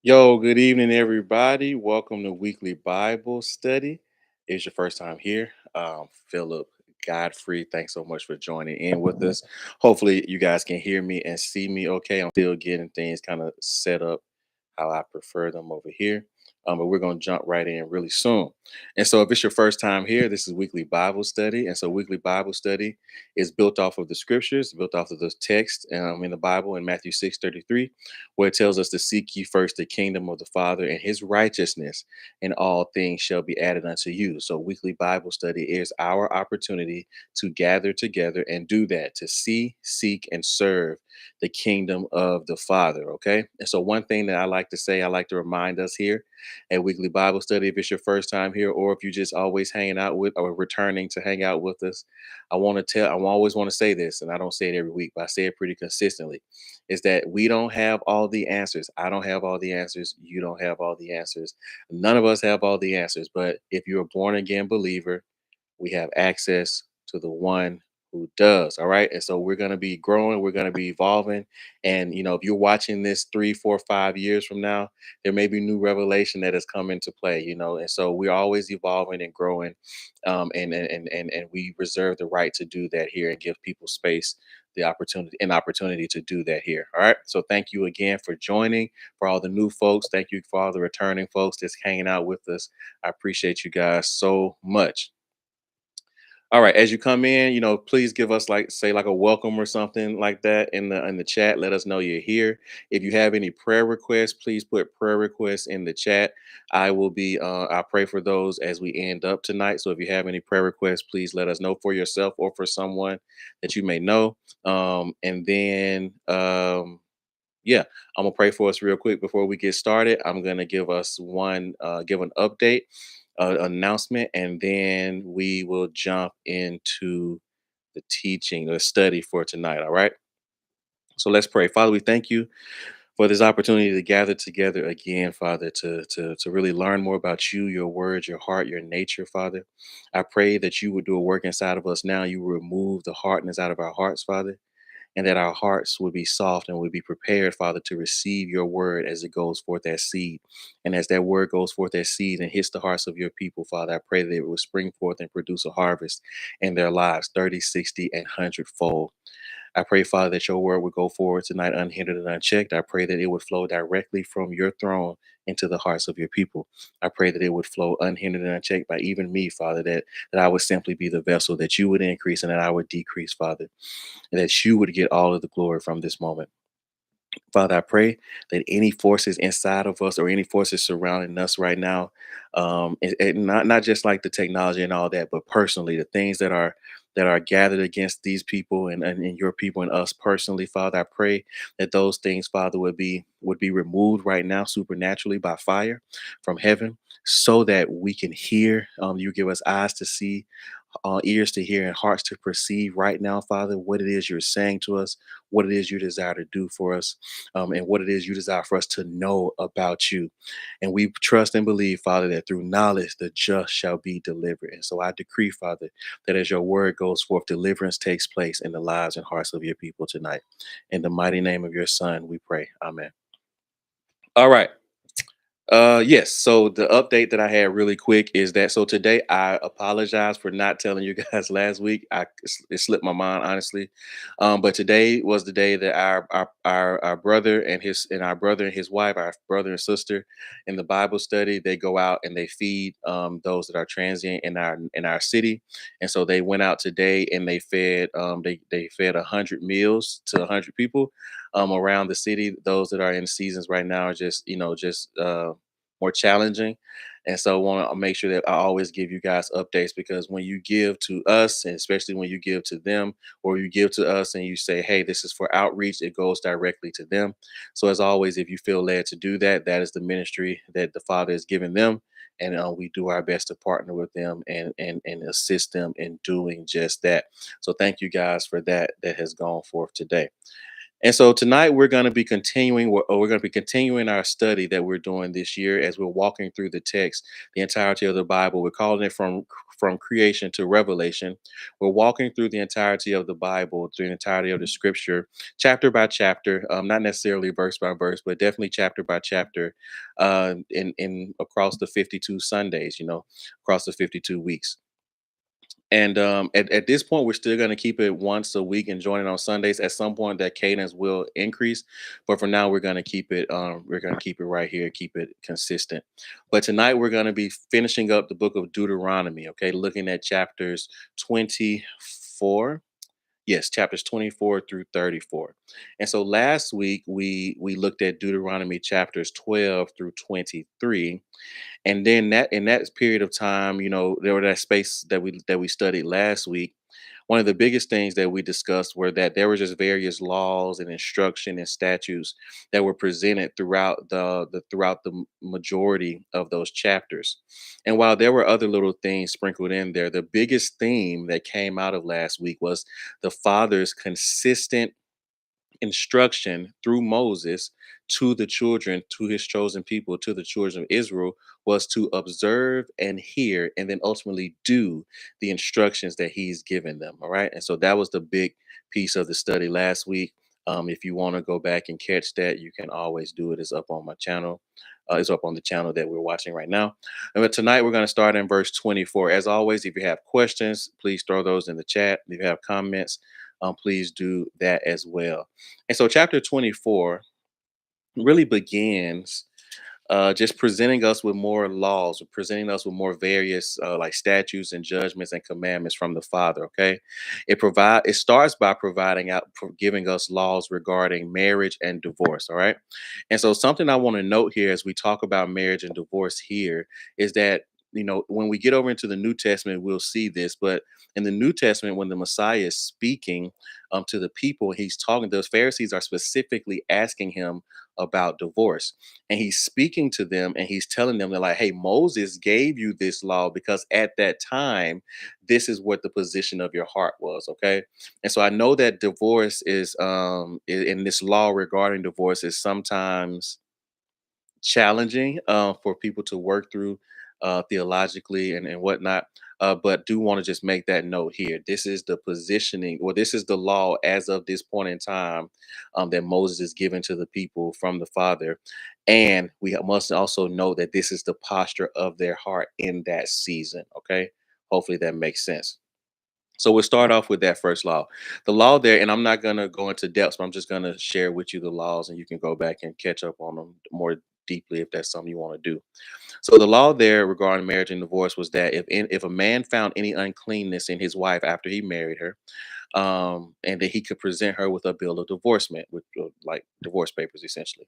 Yo, good evening, everybody. Welcome to Weekly Bible Study. It's your first time here. Philip Godfrey, thanks so much for joining in with us. Hopefully, you guys can hear me and see me okay. I'm still getting things kind of set up how I prefer them over here. But we're going to jump right in really soon. And so, if it's your first time here, this is Weekly Bible Study. And so, Weekly Bible Study is built off of the scriptures, built off of the text in the Bible in Matthew 6:33, where it tells us to seek ye first the kingdom of the Father and his righteousness, and all things shall be added unto you. So, weekly Bible study is our opportunity to gather together and do that, to see, seek, and serve the kingdom of the Father. Okay. And so, one thing that I like to say, I like to remind us here at Weekly Bible Study, if it's your first time here, or if you just always hanging out with or returning to hang out with us, I always want to say this, and I don't say it every week, but I say it pretty consistently, is that we don't have all the answers. I don't have all the answers. You don't have all the answers. None of us have all the answers. But if you're a born again believer, we have access to the one who does. All right. And so we're going to be growing, we're going to be evolving. And, if you're watching this 3, 4, 5 years from now, there may be new revelation that has come into play, And so we're always evolving and growing. And we reserve the right to do that here and give people space, the opportunity to do that here. All right. So thank you again for joining. For all the new folks, thank you for all the returning folks that's hanging out with us. I appreciate you guys so much. All right, as you come in, please give us like a welcome or something like that in the chat. Let us know you're here. If you have any prayer requests, please put prayer requests in the chat. I pray for those as we end up tonight. So if you have any prayer requests, please let us know for yourself or for someone that you may know. And then yeah, I'm gonna pray for us real quick before we get started. I'm gonna give an update, announcement, and then we will jump into the teaching, the study for tonight. All right. So let's pray. Father, we thank you for this opportunity to gather together again, Father, to really learn more about you, your words, your heart, your nature, Father. I pray that you would do a work inside of us now. You will remove the hardness out of our hearts, Father, and that our hearts would be soft and would be prepared, Father, to receive your word as it goes forth as seed. And as that word goes forth as seed and hits the hearts of your people, Father, I pray that it will spring forth and produce a harvest in their lives, 30, 60, and 100-fold. I pray, Father, that your word would go forward tonight unhindered and unchecked. I pray that it would flow directly from your throne into the hearts of your people. I pray that it would flow unhindered and unchecked by even me, Father, that I would simply be the vessel, that you would increase and that I would decrease, Father, and that you would get all of the glory from this moment. Father, I pray that any forces inside of us or any forces surrounding us right now, and not just like the technology and all that, but personally, the things that are gathered against these people and your people and us personally, Father, I pray that those things, Father, would be removed right now supernaturally by fire from heaven, so that we can hear. You give us eyes to see, ears to hear, and hearts to perceive right now, Father, what it is you're saying to us, what it is you desire to do for us, and what it is you desire for us to know about you. And we trust and believe, Father, that through knowledge, the just shall be delivered. And so I decree, Father, that as your word goes forth, deliverance takes place in the lives and hearts of your people tonight. In the mighty name of your Son, we pray. Amen. All right. Yes. So the update that I had really quick is that today I apologize for not telling you guys last week. It slipped my mind honestly, but today was the day that our brother and his wife, our brother and sister, in the Bible study, they go out and they feed those that are transient in our city, and so they went out today and they fed 100 meals to 100 people around the city. Those that are in seasons right now are just more challenging. And so I want to make sure that I always give you guys updates, because when you give to us, and especially when you give to them, or you give to us and you say, hey, this is for outreach, it goes directly to them. So as always, if you feel led to do that, that is the ministry that the Father has given them. And we do our best to partner with them and assist them in doing just that. So thank you guys for that has gone forth today. And so tonight we're going to be continuing our study that we're doing this year as we're walking through the text, the entirety of the Bible. We're calling it from creation to revelation. We're walking through the entirety of the Bible, through the entirety of the scripture, chapter by chapter, not necessarily verse by verse, but definitely chapter by chapter, in across the 52 Sundays, across the 52 weeks. And at this point, we're still going to keep it once a week and join it on Sundays. At some point, that cadence will increase, but for now, we're going to keep it. We're going to keep it right here, keep it consistent. But tonight, we're going to be finishing up the book of Deuteronomy. Okay, looking at chapters 24. Yes, chapters 24 through 34. And so last week we looked at Deuteronomy chapters 12 through 23, and then that in that period of time, there were that space that we studied last week. One of the biggest things that we discussed were that there were just various laws and instruction and statutes that were presented throughout the majority of those chapters. And while there were other little things sprinkled in there, the biggest theme that came out of last week was the father's consistent instruction through Moses to the children, to his chosen people, to the children of Israel, was to observe and hear and then ultimately do the instructions that he's given them. All right. And so that was the big piece of the study last week. If you want to go back and catch that, you can always do it. It's up on my channel. It's up on the channel that we're watching right now. But tonight we're going to start in verse 24. As always, if you have questions, please throw those in the chat. If you have comments, please do that as well. And so, chapter 24 really begins just presenting us with more laws, presenting us with more various like statutes and judgments and commandments from the Father. Okay, it starts by giving us laws regarding marriage and divorce. All right, and so something I want to note here as we talk about marriage and divorce here is that when we get over into the New Testament, we'll see this, but in the New Testament, when the Messiah is speaking to the people, he's talking. The Pharisees are specifically asking him about divorce, and he's speaking to them and he's telling them, they're like, hey, Moses gave you this law because at that time this is what the position of your heart was. Okay, and so I know that divorce is in this law regarding divorce is sometimes challenging for people to work through theologically and whatnot. But do want to just make that note here. This is the positioning, or this is the law as of this point in time that Moses is given to the people from the Father. And we must also know that this is the posture of their heart in that season. Okay. Hopefully that makes sense. So we'll start off with that first law. The law there, and I'm not going to go into depth, but I'm just going to share with you the laws and you can go back and catch up on them more deeply if that's something you want to do. So the law there regarding marriage and divorce was that if a man found any uncleanness in his wife after he married her, and that he could present her with a bill of divorcement, with like divorce papers essentially.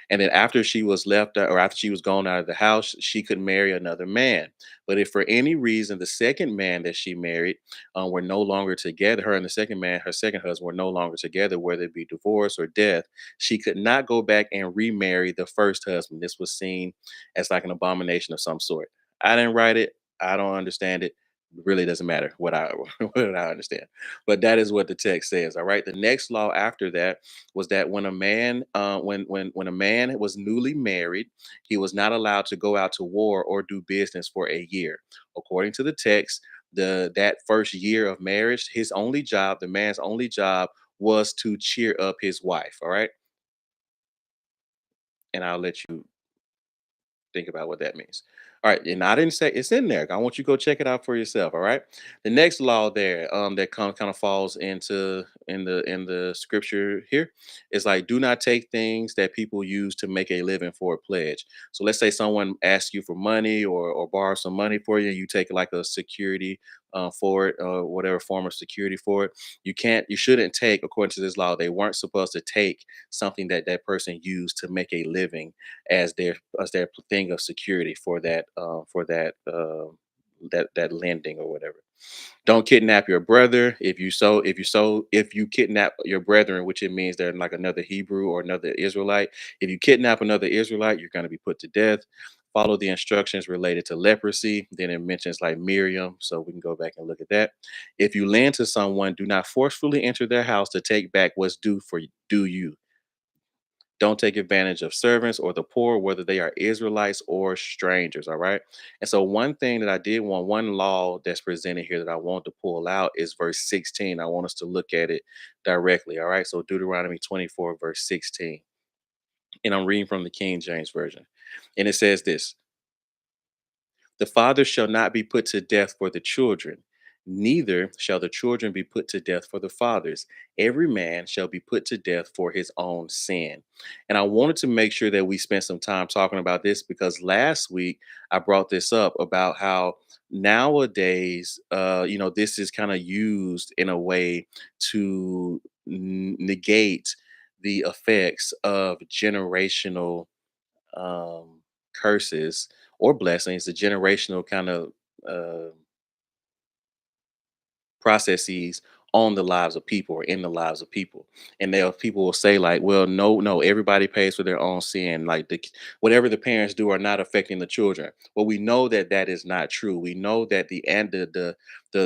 And then after she was left or after she was gone out of the house, she could marry another man. But if for any reason the second man that she married were no longer together, her and the second man, her second husband, were no longer together, whether it be divorce or death, she could not go back and remarry the first husband. This was seen as like an abomination of some sort. I didn't write it. I don't understand it. Really doesn't matter what I what I understand. But that is what the text says. All right. The next law after that was that when a man when a man was newly married, he was not allowed to go out to war or do business for a year. According to the text, that first year of marriage, his only job, the man's only job, was to cheer up his wife. All right. And I'll let you think about what that means. All right, and I didn't say it's in there. I want you to go check it out for yourself. All right. The next law there, that kind of falls into in the scripture here is like, do not take things that people use to make a living for a pledge. So let's say someone asks you for money or borrow some money for you, you take like a security for it, or whatever form of security for it. You shouldn't take, according to this law, they weren't supposed to take something that that person used to make a living as their thing of security for that lending or whatever. Don't kidnap your brother. If you kidnap your brethren, which it means they're like another Hebrew or another Israelite. If you kidnap another Israelite, you're going to be put to death. Follow the instructions related to leprosy. Then it mentions like Miriam, so we can go back and look at that. If you lend to someone, do not forcefully enter their house to take back what's due you. Don't take advantage of servants or the poor, whether they are Israelites or strangers. All right. And so, one thing that I did want, one law that's presented here that I want to pull out is verse 16. I want us to look at it directly. All right. So, Deuteronomy 24, verse 16. And I'm reading from the King James Version. And it says this: the father shall not be put to death for the children, neither shall the children be put to death for the fathers. Every man shall be put to death for his own sin. And I wanted to make sure that we spent some time talking about this because last week I brought this up about how nowadays, this is kind of used in a way to negate the effects of generational curses or blessings, the generational kind of uh, processes on the lives of people or in the lives of people. And there people will say like, well, no, everybody pays for their own sin. Like whatever the parents do are not affecting the children. Well, we know that that is not true. We know that the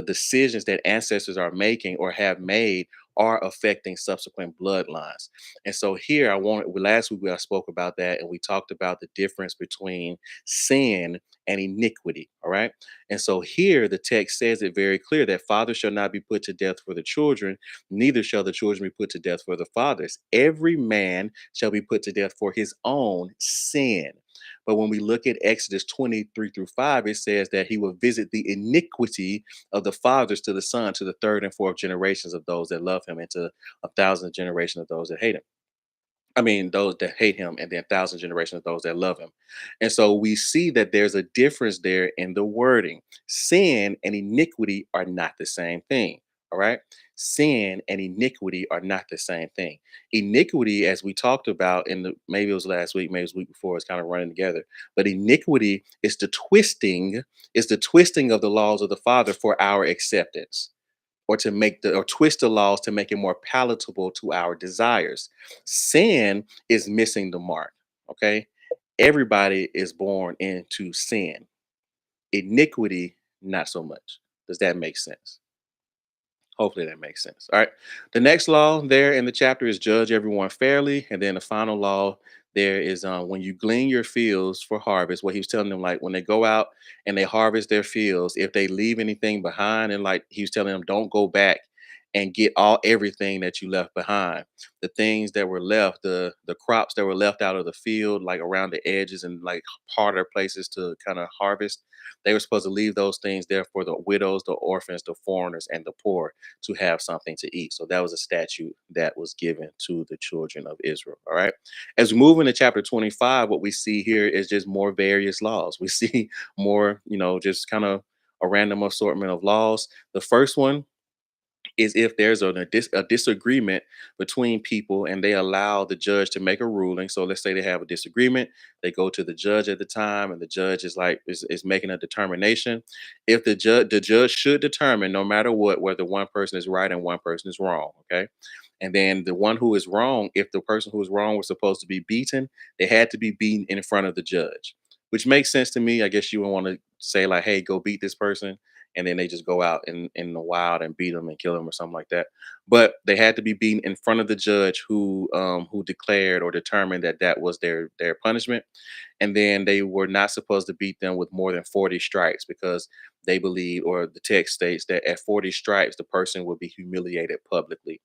decisions that ancestors are making or have made are affecting subsequent bloodlines. And so here I wanted last week I spoke about that and we talked about the difference between sin and iniquity. All right. And so here the text says it very clear that fathers shall not be put to death for the children, neither shall the children be put to death for the fathers. Every man shall be put to death for his own sin. But when we look at Exodus 23 through 5, it says that he will visit the iniquity of the fathers to the son, to the third and fourth generations of those that love him, and to 1,000 generations of those that hate him. I mean, those that hate him, and then 1,000 generations of those that love him. And so we see that there's a difference there in the wording. Sin and iniquity are not the same thing. All right. Sin and iniquity are not the same thing. Iniquity, as we talked about in the maybe it was last week, maybe it was the week before, it's kind of running together. But iniquity is the twisting of the laws of the Father for our acceptance or to make the or twist the laws to make it more palatable to our desires. Sin is missing the mark. Okay. Everybody is born into sin. Iniquity, not so much. Does that make sense? Hopefully that makes sense. All right. The next law there in the chapter is judge everyone fairly. And then the final law there is when you glean your fields for harvest, what he was telling them, like when they go out and they harvest their fields, if they leave anything behind, and like he was telling them, don't go back and get everything that you left behind. The things that were left, the crops that were left out of the field, like around the edges and like harder places to kind of harvest, they were supposed to leave those things there for the widows, the orphans, the foreigners, and the poor to have something to eat. So that was a statute that was given to the children of Israel. All right. As we move into chapter 25, what we see here is just more various laws. We see more, just kind of a random assortment of laws. The first one is if there's a disagreement between people and they allow the judge to make a ruling. So let's say they have a disagreement, they go to the judge at the time, and the judge is making a determination. If the judge should determine, no matter what, whether one person is right and one person is wrong. Okay. And then the one who is wrong, if the person who is wrong was supposed to be beaten, they had to be beaten in front of the judge, which makes sense to me. I guess you would want to say like, "Hey, go beat this person," and then they just go out in the wild and beat them and kill them or something like that. But they had to be beaten in front of the judge who declared or determined that that was their punishment. And then they were not supposed to beat them with more than 40 stripes because they believe, or the text states that at 40 stripes the person would be humiliated publicly.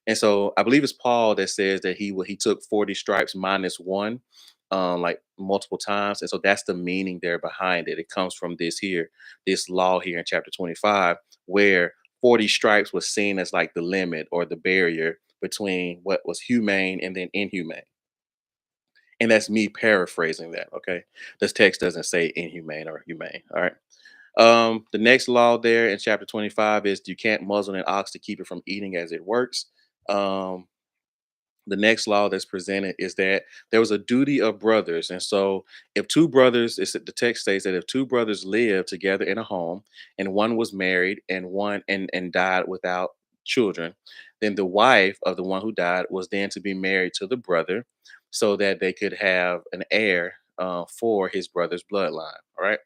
And so I believe it's Paul that says that he took 40 stripes minus one, like multiple times. And so that's the meaning there behind it. It comes from this law here in chapter 25, where 40 stripes was seen as like the limit or the barrier between what was humane and then inhumane. And that's me paraphrasing that. Okay. This text doesn't say inhumane or humane. All right. The next law there in chapter 25 is you can't muzzle an ox to keep it from eating as it works. Um, the next law that's presented is that there was a duty of brothers. And so if two brothers, the text states that if two brothers live together in a home and one was married and one and died without children, then the wife of the one who died was then to be married to the brother so that they could have an heir for his brother's bloodline. All right.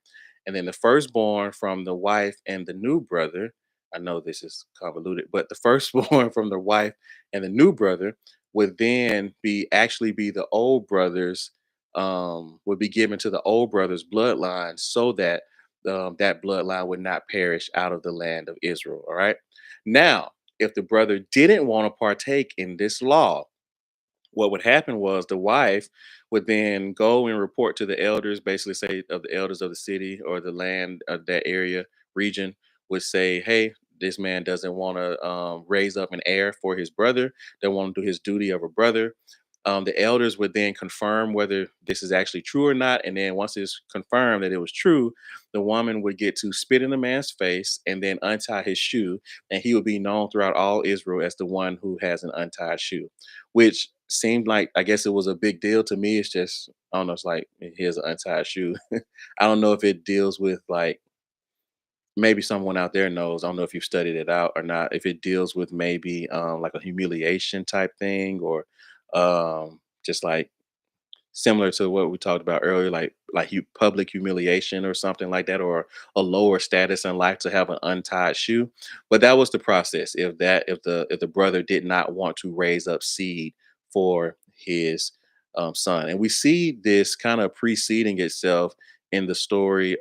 And then the firstborn from the wife and the new brother, I know this is convoluted, but the firstborn from the wife and the new brother would then be the old brothers, would be given to the old brother's bloodline so that that bloodline would not perish out of the land of Israel. All right. Now, if the brother didn't want to partake in this law, what would happen was the wife would then go and report to the elders, basically say of the elders of the city or the land of that area region, would say, "Hey, this man doesn't want to raise up an heir for his brother. They want to do his duty of a brother." The elders would then confirm whether this is actually true or not, and then once it's confirmed that it was true, the woman would get to spit in the man's face and then untie his shoe, and he would be known throughout all Israel as the one who has an untied shoe, which seemed like, I guess it was a big deal to me. It's just, I don't know, it's like, here's an untied shoe. I don't know if it deals with like, maybe someone out there knows. I don't know if you've studied it out or not. If it deals with maybe like a humiliation type thing, or just like similar to what we talked about earlier, like you public humiliation or something like that, or a lower status in life to have an untied shoe. But that was the process. If the brother did not want to raise up seed for his son, and we see this kind of preceding itself in the story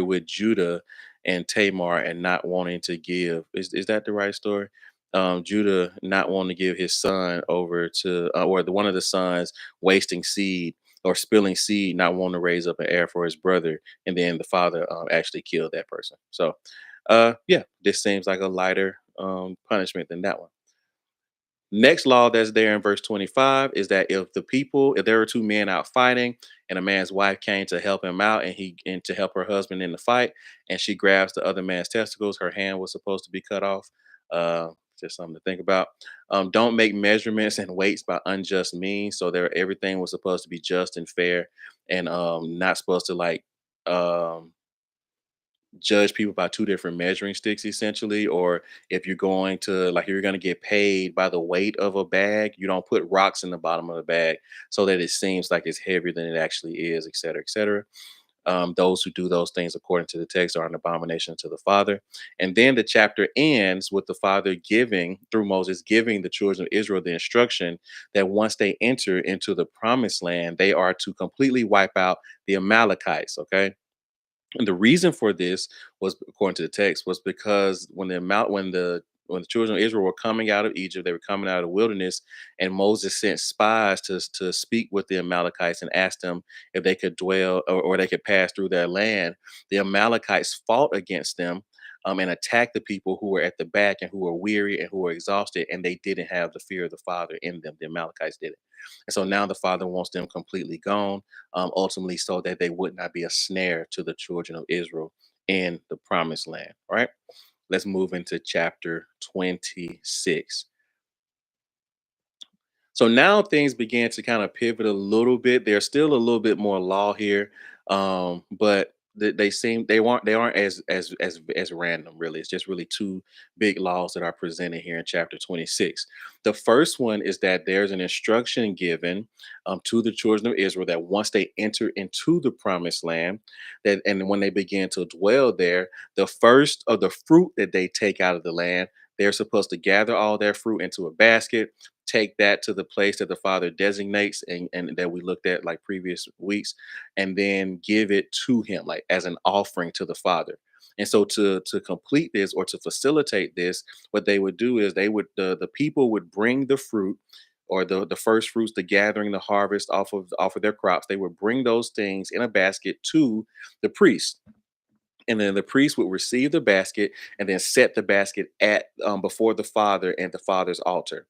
with Judah and Tamar and not wanting to give. Is that the right story? Judah not wanting to give his son over to, or the one of the sons wasting seed or spilling seed, not wanting to raise up an heir for his brother, and then the father actually killed that person. So, yeah, this seems like a lighter punishment than that one. Next law that's there in verse 25 is that if there are two men out fighting and a man's wife came to help him out and to help her husband in the fight, and she grabs the other man's testicles, her hand was supposed to be cut off. Uh, just something to think about. Don't make measurements and weights by unjust means. So everything was supposed to be just and fair, and not supposed to like um, judge people by two different measuring sticks essentially. Or if you're going to, like, you're going to get paid by the weight of a bag, you don't put rocks in the bottom of the bag so that it seems like it's heavier than it actually is, et cetera, et cetera. Those who do those things according to the text are an abomination to the father. And then the chapter ends with the father giving, through Moses, giving the children of Israel the instruction that once they enter into the promised land, they are to completely wipe out the Amalekites. Okay. And the reason for this was, according to the text, was because when the children of Israel were coming out of Egypt, they were coming out of the wilderness, and Moses sent spies to speak with the Amalekites and asked them if they could dwell, or they could pass through their land. The Amalekites fought against them, and attacked the people who were at the back and who were weary and who were exhausted, and they didn't have the fear of the Father in them. The Amalekites did it. And so now the Father wants them completely gone, ultimately, so that they would not be a snare to the children of Israel in the promised land. All right, let's move into chapter 26. So now things began to kind of pivot a little bit. There's still a little bit more law here, but they aren't as random. Really, it's just really two big laws that are presented here in chapter 26. The first one is that there's an instruction given to the children of Israel that once they enter into the promised land, that and when they begin to dwell there, the first of the fruit that they take out of the land, they're supposed to gather all their fruit into a basket, take that to the place that the father designates, and that we looked at like previous weeks, and then give it to him like as an offering to the father. And so to complete this, or to facilitate this, what they would do is the people would bring the fruit, or the first fruits, the gathering, the harvest off of their crops. They would bring those things in a basket to the priest, and then the priest would receive the basket and then set the basket at before the father and the father's altar.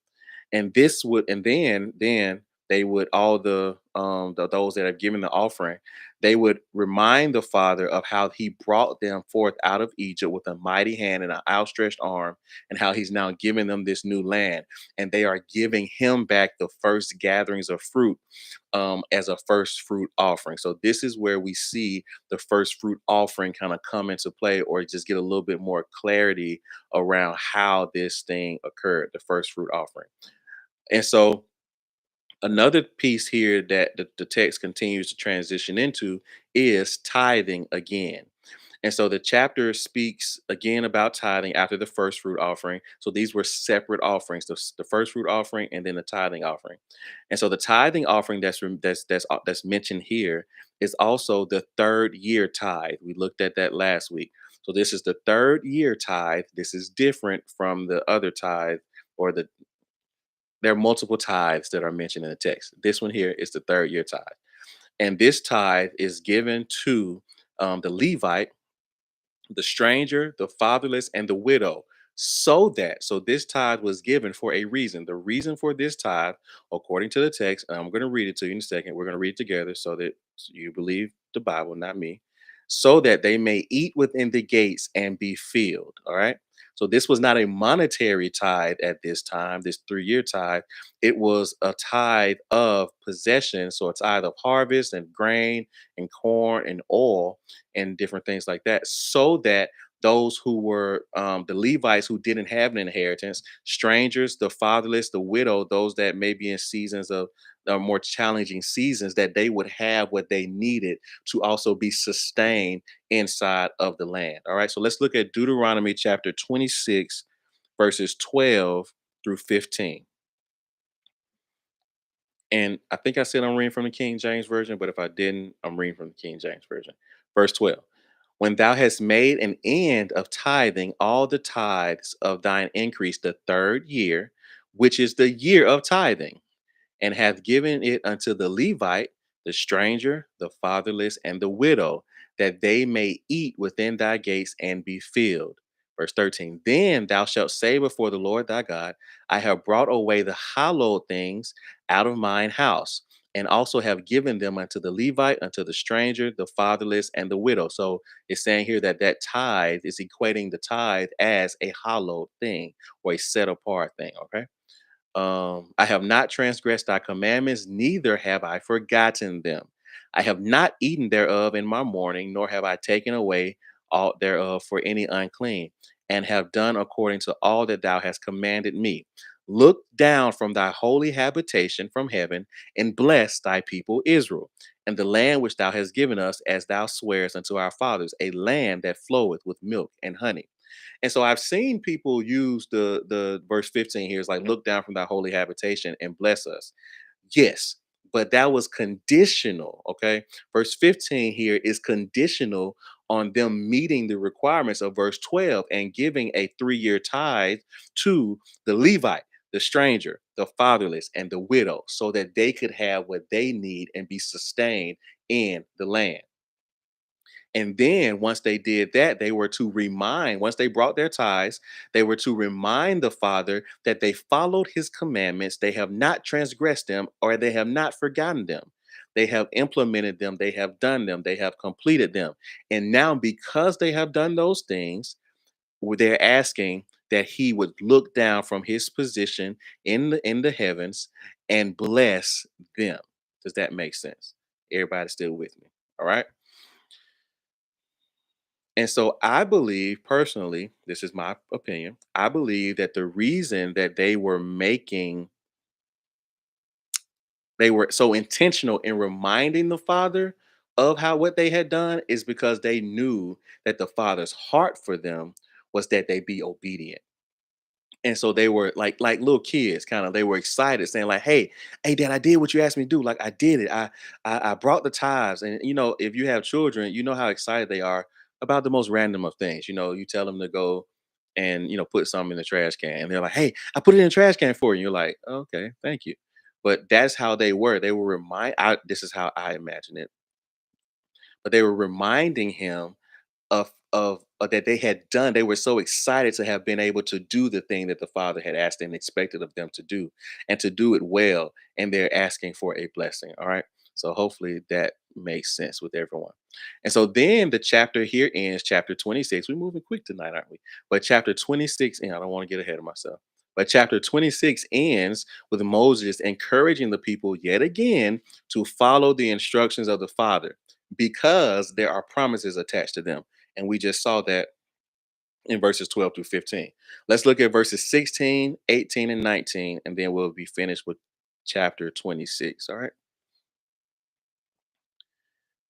And this would and then they would, all those that have given the offering, they would remind the father of how he brought them forth out of Egypt with a mighty hand and an outstretched arm, and how he's now giving them this new land, and they are giving him back the first gatherings of fruit, as a first fruit offering. So this is where we see the first fruit offering kind of come into play, or just get a little bit more clarity around how this thing occurred, the first fruit offering. And so Another piece here that the text continues to transition into is tithing again. And so the chapter speaks again about tithing after the first fruit offering. So these were separate offerings, the first fruit offering and then the tithing offering. And so the tithing offering that's mentioned here is also the third year tithe. We looked at that last week. So this is the third year tithe. This is different from the other tithe or there are multiple tithes that are mentioned in the text. This one here is the third year tithe. And this tithe is given to the Levite, the stranger, the fatherless, and the widow. So this tithe was given for a reason. The reason for this tithe, according to the text, and I'm going to read it to you in a second. We're going to read it together so that you believe the Bible, not me, so that they may eat within the gates and be filled. All right. So this was not a monetary tithe at this time, this 3 year tithe. It was a tithe of possession. So a tithe of harvest and grain and corn and oil and different things like that, so that those who were the Levites who didn't have an inheritance, strangers, the fatherless, the widow, those that may be in seasons of more challenging seasons, that they would have what they needed to also be sustained inside of the land. All right, so let's look at Deuteronomy chapter 26, verses 12 through 15. And I think I said I'm reading from the King James Version, but if I didn't, I'm reading from the King James Version. Verse 12. When thou hast made an end of tithing all the tithes of thine increase the third year, which is the year of tithing, and hath given it unto the Levite, the stranger, the fatherless, and the widow, that they may eat within thy gates and be filled. Verse 13, then thou shalt say before the Lord thy God, I have brought away the hallowed things out of mine house, and also have given them unto the Levite, unto the stranger, the fatherless, and the widow. So it's saying here that that tithe is equating the tithe as a hallowed thing or a set apart thing. Okay. I have not transgressed thy commandments, neither have I forgotten them. I have not eaten thereof in my mourning, nor have I taken away all thereof for any unclean, and have done according to all that thou hast commanded me. Look down from thy holy habitation from heaven, and bless thy people Israel, and the land which thou hast given us, as thou swearest unto our fathers, a land that floweth with milk and honey. And so I've seen people use the verse 15 here is like, look down from thy holy habitation and bless us. Yes, but that was conditional. Okay. Verse 15 here is conditional on them meeting the requirements of verse 12 and giving a 3 year tithe to the Levite, the stranger, the fatherless, and the widow, so that they could have what they need and be sustained in the land. And then once they did that, they were to remind, once they brought their tithes, they were to remind the Father that they followed his commandments, they have not transgressed them, or they have not forgotten them. They have implemented them, they have done them, they have completed them. And now, because they have done those things, they're asking that he would look down from his position in the heavens and bless them. Does that make sense? Everybody still with me? All right. And so I believe personally, this is my opinion. I believe that the reason that they were so intentional in reminding the father of how what they had done is because they knew that the father's heart for them was that they be obedient. And so they were like little kids, kind of. They were excited, saying like, hey, Dad, I did what you asked me to do. Like I did it. I brought the tithes." And if you have children, you know how excited they are about the most random of things. You tell them to go and put something in the trash can, and they're like, "Hey, I put it in the trash can for you." You're like, "Okay, thank you." But that's how they were. They were this is how I imagine it. But they were reminding him of that they had done. They were so excited to have been able to do the thing that the father had asked and expected of them to do, and to do it well. And they're asking for a blessing. All right. So hopefully that makes sense with everyone. And so then the chapter here ends, chapter 26. We're moving quick tonight, aren't we? But chapter 26, and I don't want to get ahead of myself. But chapter 26 ends with Moses encouraging the people yet again to follow the instructions of the Father, because there are promises attached to them. And we just saw that in verses 12 through 15. Let's look at verses 16, 18, and 19, and then we'll be finished with chapter 26. All right.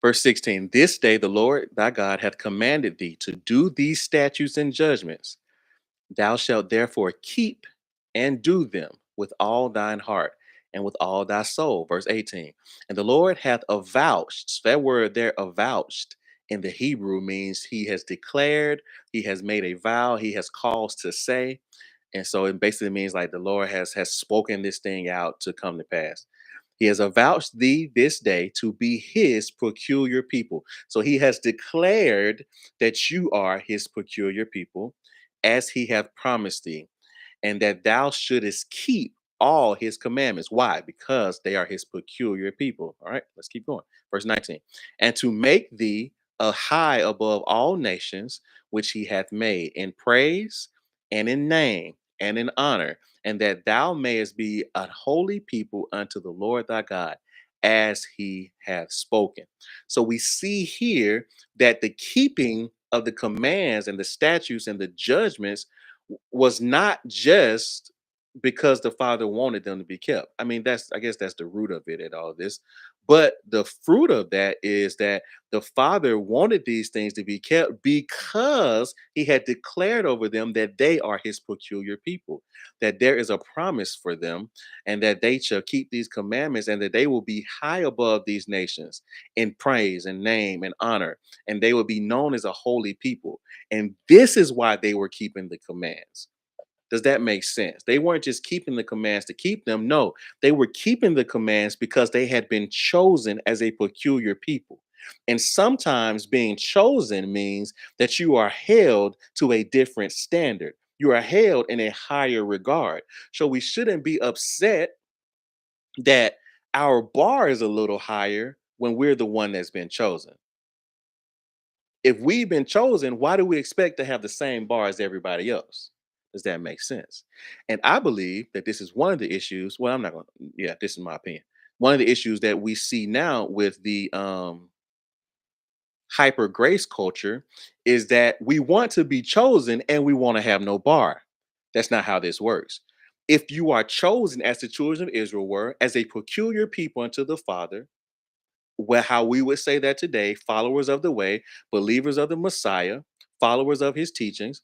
Verse 16, this day the Lord thy God hath commanded thee to do these statutes and judgments. Thou shalt therefore keep and do them with all thine heart and with all thy soul. Verse 18. And the Lord hath avouched. That word there, avouched, in the Hebrew means he has declared, he has made a vow, he has caused to say. And so it basically means like the Lord has spoken this thing out to come to pass. He has avouched thee this day to be his peculiar people. So he has declared that you are his peculiar people, as he hath promised thee, and that thou shouldest keep all his commandments. Why? Because they are his peculiar people. All right, let's keep going. Verse 19. And to make thee a high above all nations, which he hath made in praise and in name and in honor, and that thou mayest be a holy people unto the Lord thy God, as he hath spoken. So we see here that the keeping of the commands and the statutes and the judgments was not just because the father wanted them to be kept. I mean, I guess that's the root of it at all this. But the fruit of that is that the father wanted these things to be kept because he had declared over them that they are his peculiar people, that there is a promise for them, and that they shall keep these commandments, and that they will be high above these nations in praise and name and honor, and they will be known as a holy people. And this is why they were keeping the commands. Does that make sense? They weren't just keeping the commands to keep them. No, they were keeping the commands because they had been chosen as a peculiar people. And sometimes being chosen means that you are held to a different standard. You are held in a higher regard. So we shouldn't be upset that our bar is a little higher when we're the one that's been chosen. If we've been chosen, why do we expect to have the same bar as everybody else? Does that make sense? And I believe that this is one of the issues. Well, I'm not going to, yeah, this is my opinion. One of the issues that we see now with the hyper grace culture is that we want to be chosen and we want to have no bar. That's not how this works. If you are chosen as the children of Israel were, as a peculiar people unto the Father, well, how we would say that today, followers of the way, believers of the Messiah, followers of his teachings.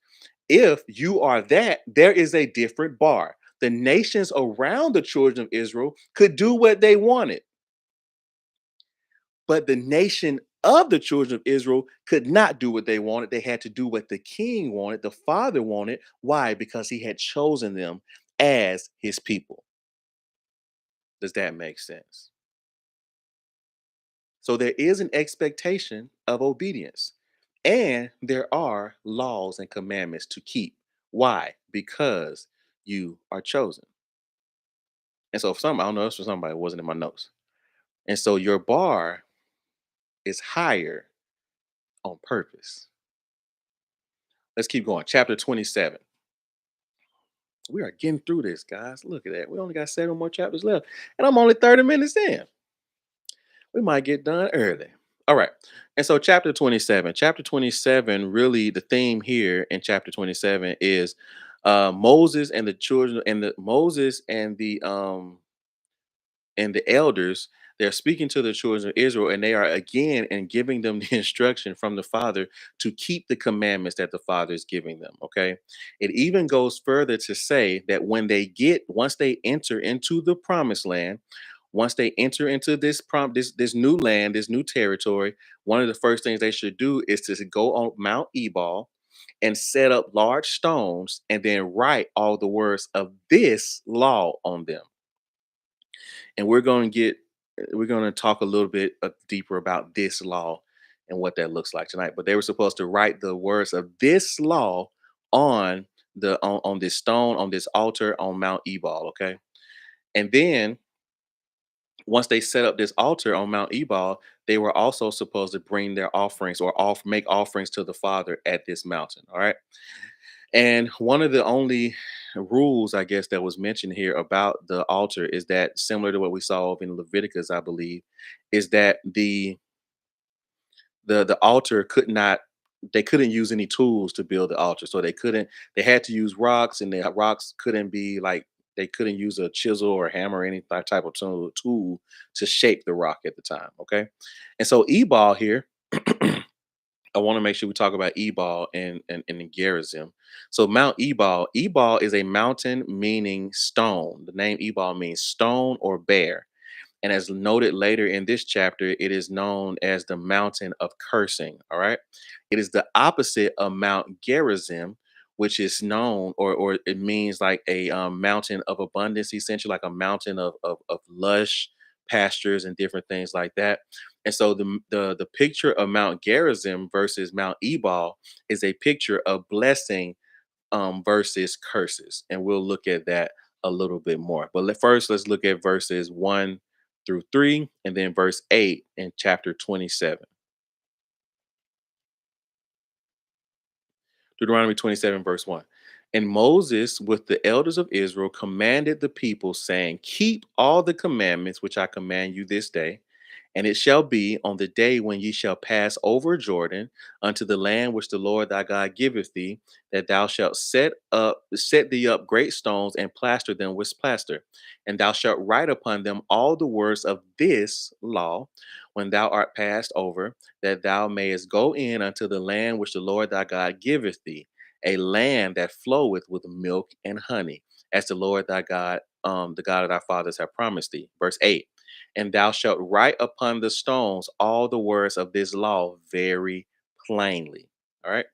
If you are that, there is a different bar. The nations around the children of Israel could do what they wanted, but the nation of the children of Israel could not do what they wanted. They had to do what the king wanted, the father wanted. Why? Because he had chosen them as his people. Does that make sense? So there is an expectation of obedience, and there are laws and commandments to keep. Why? Because you are chosen. And so, for some, I don't know, this for somebody, it wasn't in my notes. And so, your bar is higher on purpose. Let's keep going. Chapter 27. We are getting through this, guys. Look at that. We only got 7 more chapters left, and I'm only 30 minutes in. We might get done early. All right. And so chapter 27. Chapter 27, really the theme here in chapter 27 is Moses and the children and the Moses and the elders. They're speaking to the children of Israel, and they are again and giving them the instruction from the Father to keep the commandments that the Father is giving them. Okay. It even goes further to say that once they enter into the promised land, once they enter into this new land, this new territory, one of the first things they should do is to go on Mount Ebal and set up large stones and then write all the words of this law on them. And we're going to talk a little bit deeper about this law and what that looks like tonight. But they were supposed to write the words of this law on on this stone, on this altar on Mount Ebal. Okay. And then once they set up this altar on Mount Ebal, they were also supposed to bring their offerings or make offerings to the Father at this mountain. All right. And one of the only rules, I guess, that was mentioned here about the altar is that, similar to what we saw in Leviticus, I believe, is that the altar could not they couldn't use any tools to build the altar. So they had to use rocks, and the rocks couldn't be like They couldn't use a chisel or a hammer or any type of tool to shape the rock at the time. Okay, and so Ebal here. I want to make sure we talk about Ebal and Gerizim. So Mount Ebal, Ebal is a mountain meaning stone. The name Ebal means stone or bear. And as noted later in this chapter, it is known as the mountain of cursing. All right. It is the opposite of Mount Gerizim, which is known, or it means like a mountain of abundance, essentially like a mountain of lush pastures and different things like that. And so the picture of Mount Gerizim versus Mount Ebal is a picture of blessing versus curses. And we'll look at that a little bit more. But first, let's look at verses 1 through 3 and then verse 8 in chapter 27. Deuteronomy 27, verse 1. And Moses, with the elders of Israel, commanded the people, saying, keep all the commandments which I command you this day. And it shall be on the day when ye shall pass over Jordan unto the land which the Lord thy God giveth thee, that thou shalt set thee up great stones and plaster them with plaster. And thou shalt write upon them all the words of this law when thou art passed over, that thou mayest go in unto the land which the Lord thy God giveth thee, a land that floweth with milk and honey, as the Lord thy God, the God of thy fathers, have promised thee. Verse 8. And thou shalt write upon the stones all the words of this law very plainly. All right.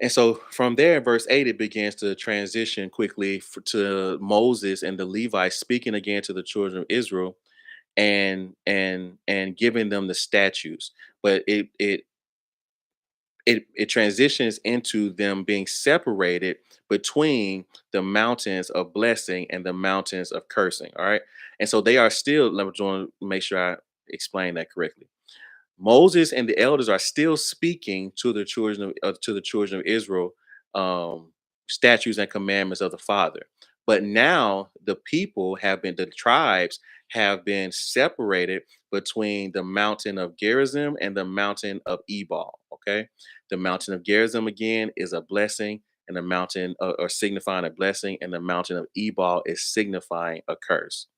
And so from there, verse 8, it begins to transition quickly to Moses and the Levites speaking again to the children of Israel and giving them the statutes. But it transitions into them being separated between the mountains of blessing and the mountains of cursing. All right. And so they are still, let me want to make sure I explain that correctly. Moses and the elders are still speaking to the children of Israel, um, statutes and commandments of the Father. But now the tribes have been separated between the mountain of Gerizim and the mountain of Ebal. Okay, the mountain of Gerizim again is a blessing, and the mountain or signifying a blessing, and the mountain of Ebal is signifying a curse.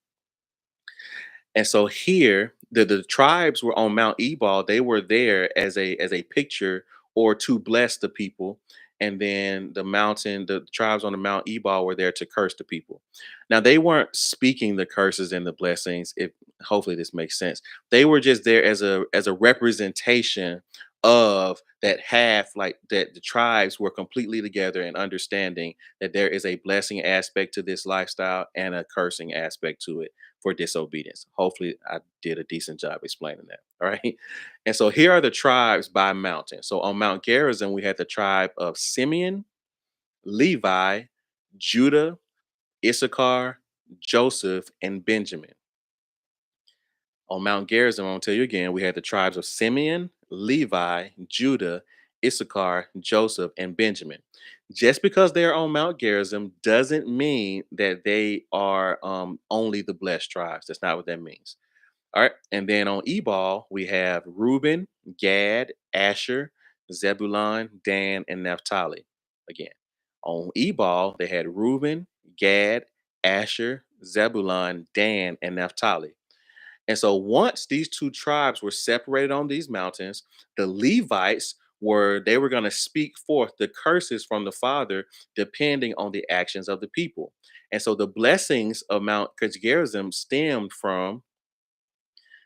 And so here, the tribes were on Mount Ebal. They were there as a picture or to bless the people. And then the tribes on the Mount Ebal were there to curse the people. Now they weren't speaking the curses and the blessings. If hopefully this makes sense, they were just there as a representation of that half, like that the tribes were completely together and understanding that there is a blessing aspect to this lifestyle and a cursing aspect to it for disobedience. Hopefully, I did a decent job explaining that. All right. And so here are the tribes by mountain. So on Mount Gerizim, we had the tribe of Simeon, Levi, Judah, Issachar, Joseph, and Benjamin. On Mount Gerizim, I'm going to tell you again, we had the tribes of Simeon, Levi, Judah, Issachar, Joseph, and Benjamin. Just because they're on Mount Gerizim doesn't mean that they are only the blessed tribes. That's not what that means. All right. And then on Ebal, we have Reuben, Gad, Asher, Zebulun, Dan, and Naphtali. Again, on Ebal, they had Reuben, Gad, Asher, Zebulun, Dan, and Naphtali. And so once these two tribes were separated on these mountains, the Levites they were going to speak forth the curses from the Father depending on the actions of the people. And so the blessings of Mount Gerizim stemmed from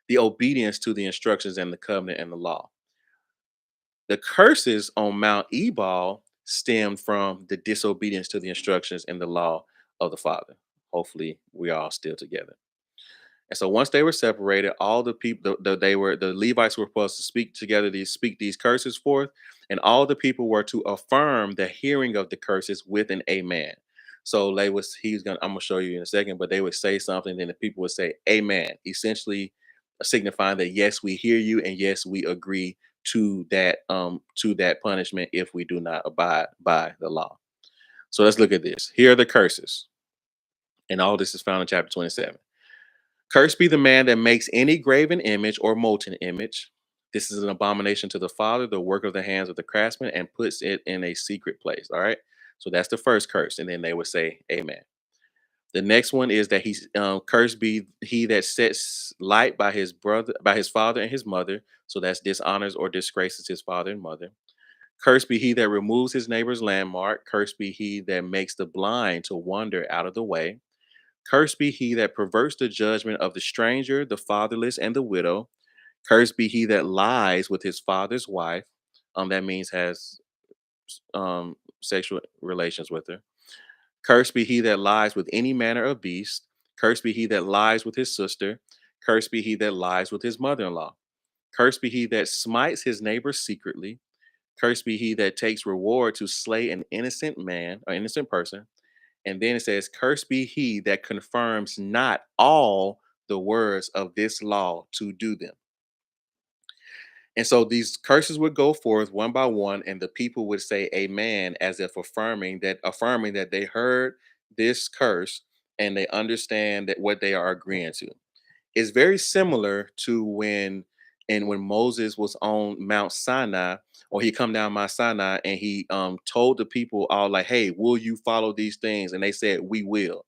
the obedience to the instructions and the covenant and the law. The curses on Mount Ebal stemmed from the disobedience to the instructions and the law of the Father. Hopefully, we are all still together. And so once they were separated, all the people the Levites were supposed to speak together, speak these curses forth, and all the people were to affirm the hearing of the curses with an amen. So I'm gonna show you in a second, but they would say something, then the people would say amen, essentially signifying that yes, we hear you, and yes, we agree to that punishment if we do not abide by the law. So let's look at this. Here are the curses. And all this is found in chapter 27. Cursed be the man that makes any graven image or molten image. This is an abomination to the Father, the work of the hands of the craftsman, and puts it in a secret place. All right. So that's the first curse. And then they would say, Amen. The next one is that he's cursed be he that sets light by his brother, by his father and his mother. So that's dishonors or disgraces his father and mother. Cursed be he that removes his neighbor's landmark. Cursed be he that makes the blind to wander out of the way. Cursed be he that perverts the judgment of the stranger, the fatherless, and the widow. Cursed be he that lies with his father's wife. That means has sexual relations with her. Cursed be he that lies with any manner of beast. Cursed be he that lies with his sister. Cursed be he that lies with his mother in law. Cursed be he that smites his neighbor secretly. Cursed be he that takes reward to slay an innocent man or innocent person. And then it says, cursed be he that confirms not all the words of this law to do them. And so these curses would go forth one by one, and the people would say amen, as if affirming that they heard this curse and they understand that what they are agreeing to. It's very similar to when Moses was on Mount Sinai, or he come down Mount Sinai and he told the people all like, hey, will you follow these things? And they said, we will.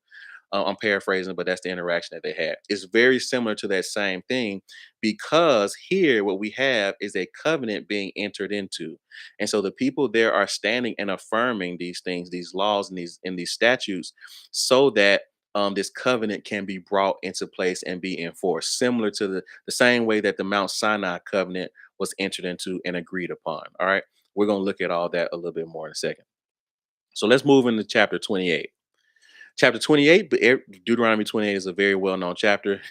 I'm paraphrasing, but that's the interaction that they had. It's very similar to that same thing, because here what we have is a covenant being entered into. And so the people there are standing and affirming these things, these laws and these statutes, so that this covenant can be brought into place and be enforced, similar to the same way that the Mount Sinai covenant was entered into and agreed upon. All right. We're going to look at all that a little bit more in a second. So let's move into chapter 28. Chapter 28, but Deuteronomy 28 is a very well known chapter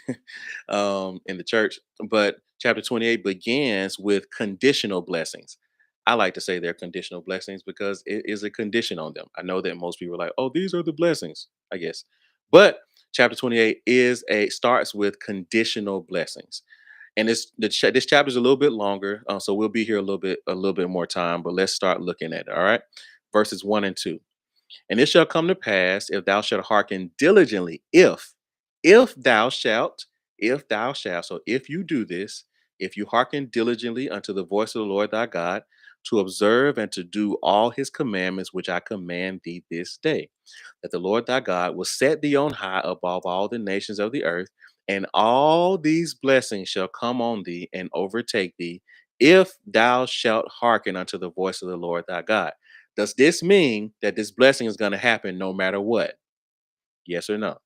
in the church. But chapter 28 begins with conditional blessings. I like to say they're conditional blessings because it is a condition on them. I know that most people are like, oh, these are the blessings, I guess. But chapter 28 starts with conditional blessings. And this chapter is a little bit longer, so we'll be here a little bit more time. But let's start looking at it. All right, verses 1 and 2. And it shall come to pass, if thou shalt hearken diligently, if thou shalt, so if you do this, if you hearken diligently unto the voice of the Lord thy God, to observe and to do all his commandments which I command thee this day, that the Lord thy God will set thee on high above all the nations of the earth, and all these blessings shall come on thee and overtake thee, if thou shalt hearken unto the voice of the Lord thy God. Does this mean that this blessing is going to happen no matter what? Yes or no?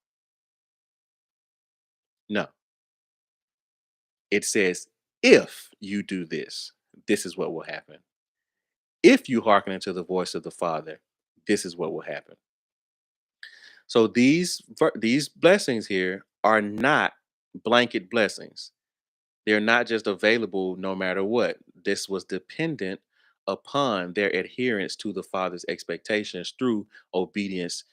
No. It says, if you do this, this is what will happen. If you hearken unto the voice of the Father, this is what will happen. So these blessings here are not blanket blessings. They're not just available no matter what. This was dependent upon their adherence to the Father's expectations through obedience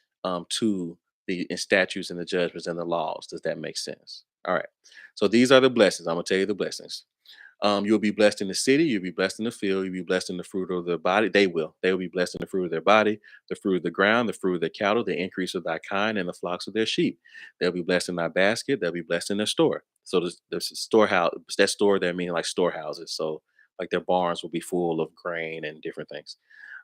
to the statutes and the judgments and the laws. Does that make sense? All right. So these are the blessings. I'm gonna tell you the blessings. You'll be blessed in the city. You'll be blessed in the field. You'll be blessed in the fruit of their body. They will. They will be blessed in the fruit of their body, the fruit of the ground, the fruit of their cattle, the increase of thy kind, and the flocks of their sheep. They'll be blessed in thy basket. They'll be blessed in their store. So the storehouse, that store that means like storehouses. So like their barns will be full of grain and different things.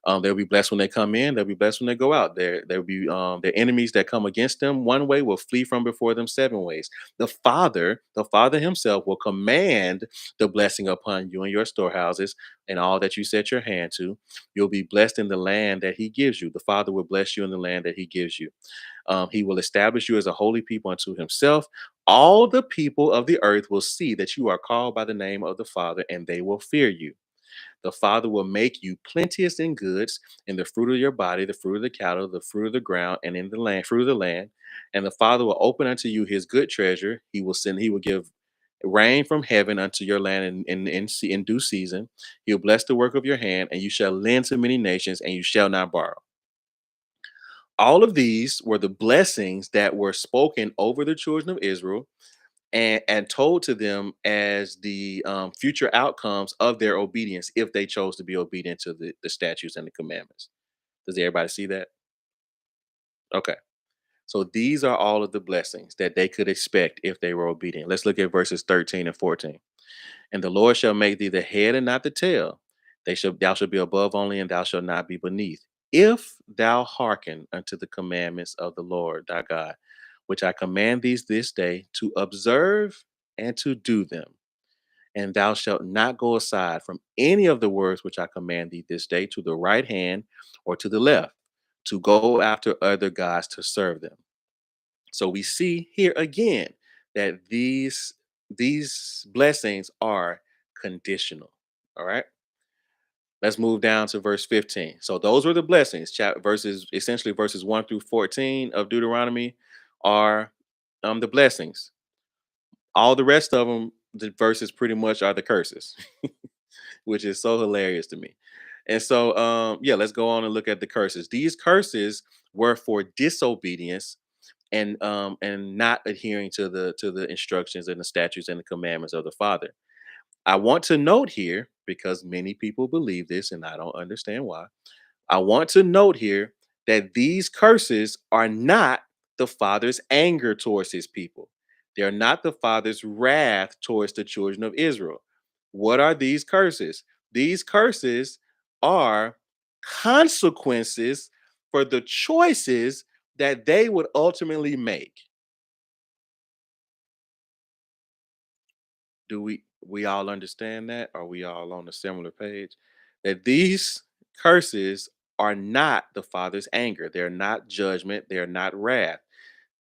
They'll be blessed when they come in. They'll be blessed when they go out. There will be their enemies that come against them one way will flee from before them seven ways. The Father Himself will command the blessing upon you and your storehouses and all that you set your hand to. You'll be blessed in the land that He gives you. The Father will bless you in the land that He gives you. He will establish you as a holy people unto Himself. All the people of the earth will see that you are called by the name of the Father, and they will fear you. The Father will make you plenteous in goods, in the fruit of your body, the fruit of the cattle, the fruit of the ground, and in the land, fruit of the land. And the Father will open unto you his good treasure. He will give rain from heaven unto your land in due season. He'll bless the work of your hand, and you shall lend to many nations, and you shall not borrow. All of these were the blessings that were spoken over the children of Israel and told to them as the future outcomes of their obedience if they chose to be obedient to the statutes and the commandments. Does everybody see that? Okay. So these are all of the blessings that they could expect if they were obedient. Let's look at verses 13 and 14. And the Lord shall make thee the head and not the tail. Thou shalt be above only, and thou shalt not be beneath. If thou hearken unto the commandments of the Lord thy God. which I command these this day to observe and to do them. And thou shalt not go aside from any of the words which I command thee this day to the right hand or to the left, to go after other gods to serve them. So we see here again that these blessings are conditional. All right. Let's move down to verse 15. So those were the blessings. Verses essentially verses 1 through 14 of Deuteronomy are the blessings. All the rest of them, the verses pretty much are the curses, which is so hilarious to me. And so yeah, let's go on and look at the curses. These curses were for disobedience and not adhering to the instructions and the statutes and the commandments of the Father. I want to note here, because many people believe this and I don't understand why. I want to note here that these curses are not the Father's anger towards his people. They are not the Father's wrath towards the children of Israel. What are these curses? These curses are consequences for the choices that they would ultimately make. Do we all understand that? Are we all on a similar page? That these curses are not the Father's anger. They're not judgment. They're not wrath.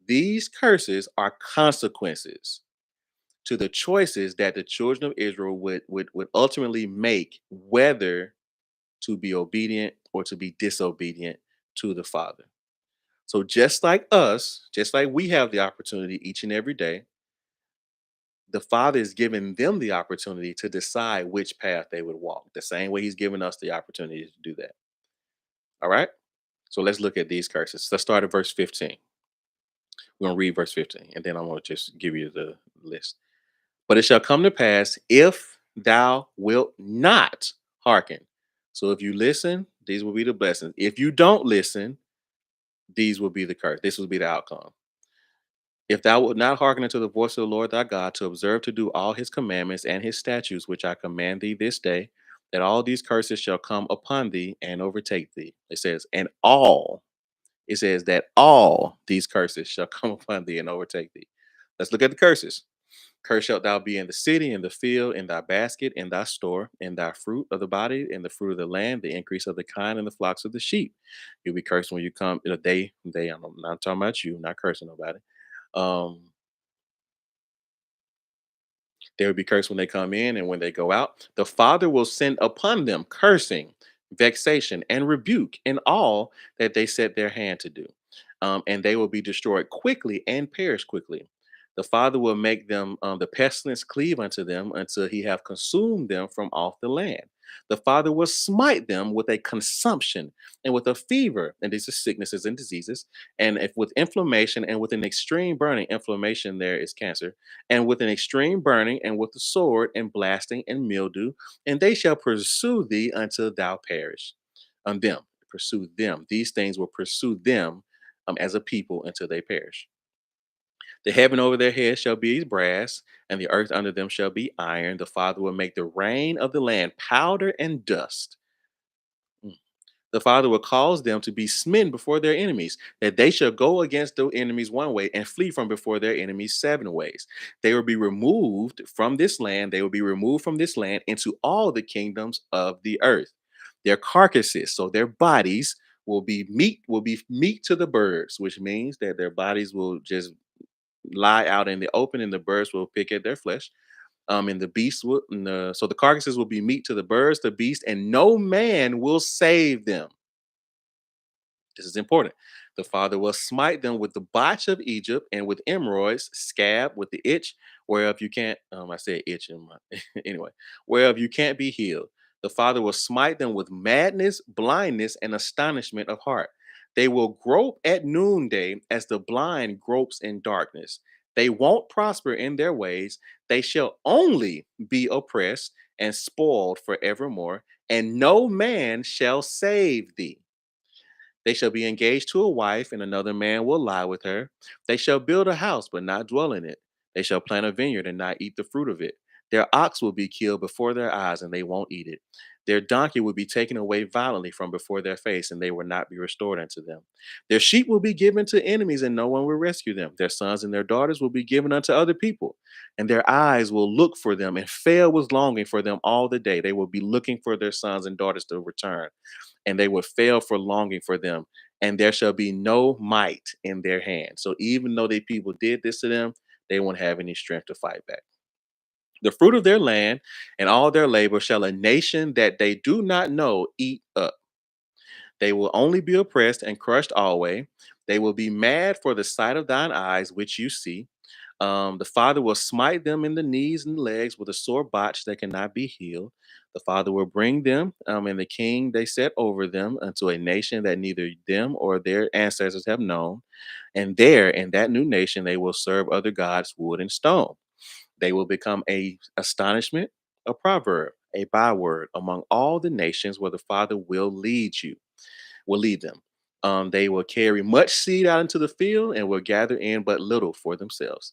These curses are consequences to the choices that the children of Israel would ultimately make, whether to be obedient or to be disobedient to the Father. So just like us, just like we have the opportunity each and every day, the Father is giving them the opportunity to decide which path they would walk, the same way He's given us the opportunity to do that. All right. So let's look at these curses. Let's start at verse 15. We're going to read verse 15, and then I'm going to just give you the list. But it shall come to pass if thou wilt not hearken. So if you listen, these will be the blessings. If you don't listen, these will be the curse. This will be the outcome. If thou wilt not hearken unto the voice of the Lord thy God to observe to do all his commandments and his statutes, which I command thee this day, that all these curses shall come upon thee and overtake thee. It says, and all, it says that all these curses shall come upon thee and overtake thee. Let's look at the curses. Cursed shalt thou be in the city, in the field, in thy basket, in thy store, in thy fruit of the body, in the fruit of the land, the increase of the kind, and the flocks of the sheep. You'll be cursed when you come. I'm not talking about you, not cursing nobody. Um, They will be cursed when they come in and when they go out. The Father will send upon them cursing, vexation, and rebuke in all that they set their hand to do. And they will be destroyed quickly and perish quickly. The Father will make them the pestilence cleave unto them until he have consumed them from off the land. The Father will smite them with a consumption and with a fever, and these are sicknesses and diseases, and if with inflammation and with an extreme burning. Inflammation there is cancer, and with an extreme burning, and with the sword, and blasting, and mildew, and they shall pursue thee until thou perish. On them, pursue them. These things will pursue them as a people until they perish. The heaven over their heads shall be brass, and the earth under them shall be iron. The Father will make the rain of the land powder and dust. Mm. The Father will cause them to be smitten before their enemies, that they shall go against their enemies one way and flee from before their enemies seven ways. They will be removed from this land. They will be removed from this land into all the kingdoms of the earth. Their carcasses, so their bodies, will be meat to the birds, which means that their bodies will just lie out in the open, and the birds will pick at their flesh. And the beasts will, so the carcasses will be meat to the birds, the beast, and no man will save them. This is important. The Father will smite them with the botch of Egypt and with hemorrhoids, scab, with the itch, whereof you can't, I said itch in my, anyway, whereof you can't be healed. The Father will smite them with madness, blindness, and astonishment of heart. They will grope at noonday as the blind gropes in darkness. They won't prosper in their ways. They shall only be oppressed and spoiled forevermore, and no man shall save thee. They shall be engaged to a wife, and another man will lie with her. They shall build a house, but not dwell in it. They shall plant a vineyard and not eat the fruit of it. Their ox will be killed before their eyes, and they won't eat it. Their donkey will be taken away violently from before their face, and they will not be restored unto them. Their sheep will be given to enemies, and no one will rescue them. Their sons and their daughters will be given unto other people, and their eyes will look for them and fail with longing for them all the day. They will be looking for their sons and daughters to return, and they will fail for longing for them, and there shall be no might in their hand. So even though the people did this to them, they won't have any strength to fight back. The fruit of their land and all their labor shall a nation that they do not know eat up. They will only be oppressed and crushed always. They will be mad for the sight of thine eyes, which you see. The father will smite them in the knees and legs with a sore botch that cannot be healed. The father will bring them and the king they set over them unto a nation that neither them or their ancestors have known. And there in that new nation they will serve other gods, wood and stone. They will become a astonishment, a proverb, a byword among all the nations where the Father will lead them. They will carry much seed out into the field and will gather in but little for themselves.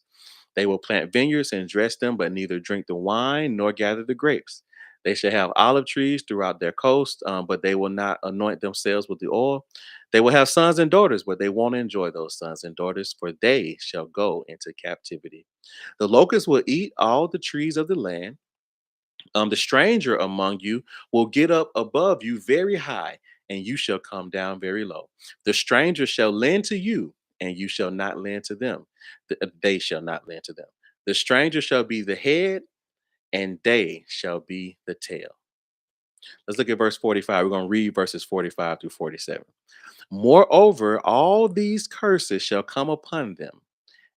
They will plant vineyards and dress them, but neither drink the wine nor gather the grapes. They shall have olive trees throughout their coast, but they will not anoint themselves with the oil. They will have sons and daughters, but they won't enjoy those sons and daughters, for they shall go into captivity. The locust will eat all the trees of the land. The stranger among you will get up above you very high, and you shall come down very low. The stranger shall lend to you, and you shall not lend to them. They shall not lend to them. The stranger shall be the head, and they shall be the tail. Let's look at verse 45. We're going to read verses 45 through 47. Moreover, all these curses shall come upon them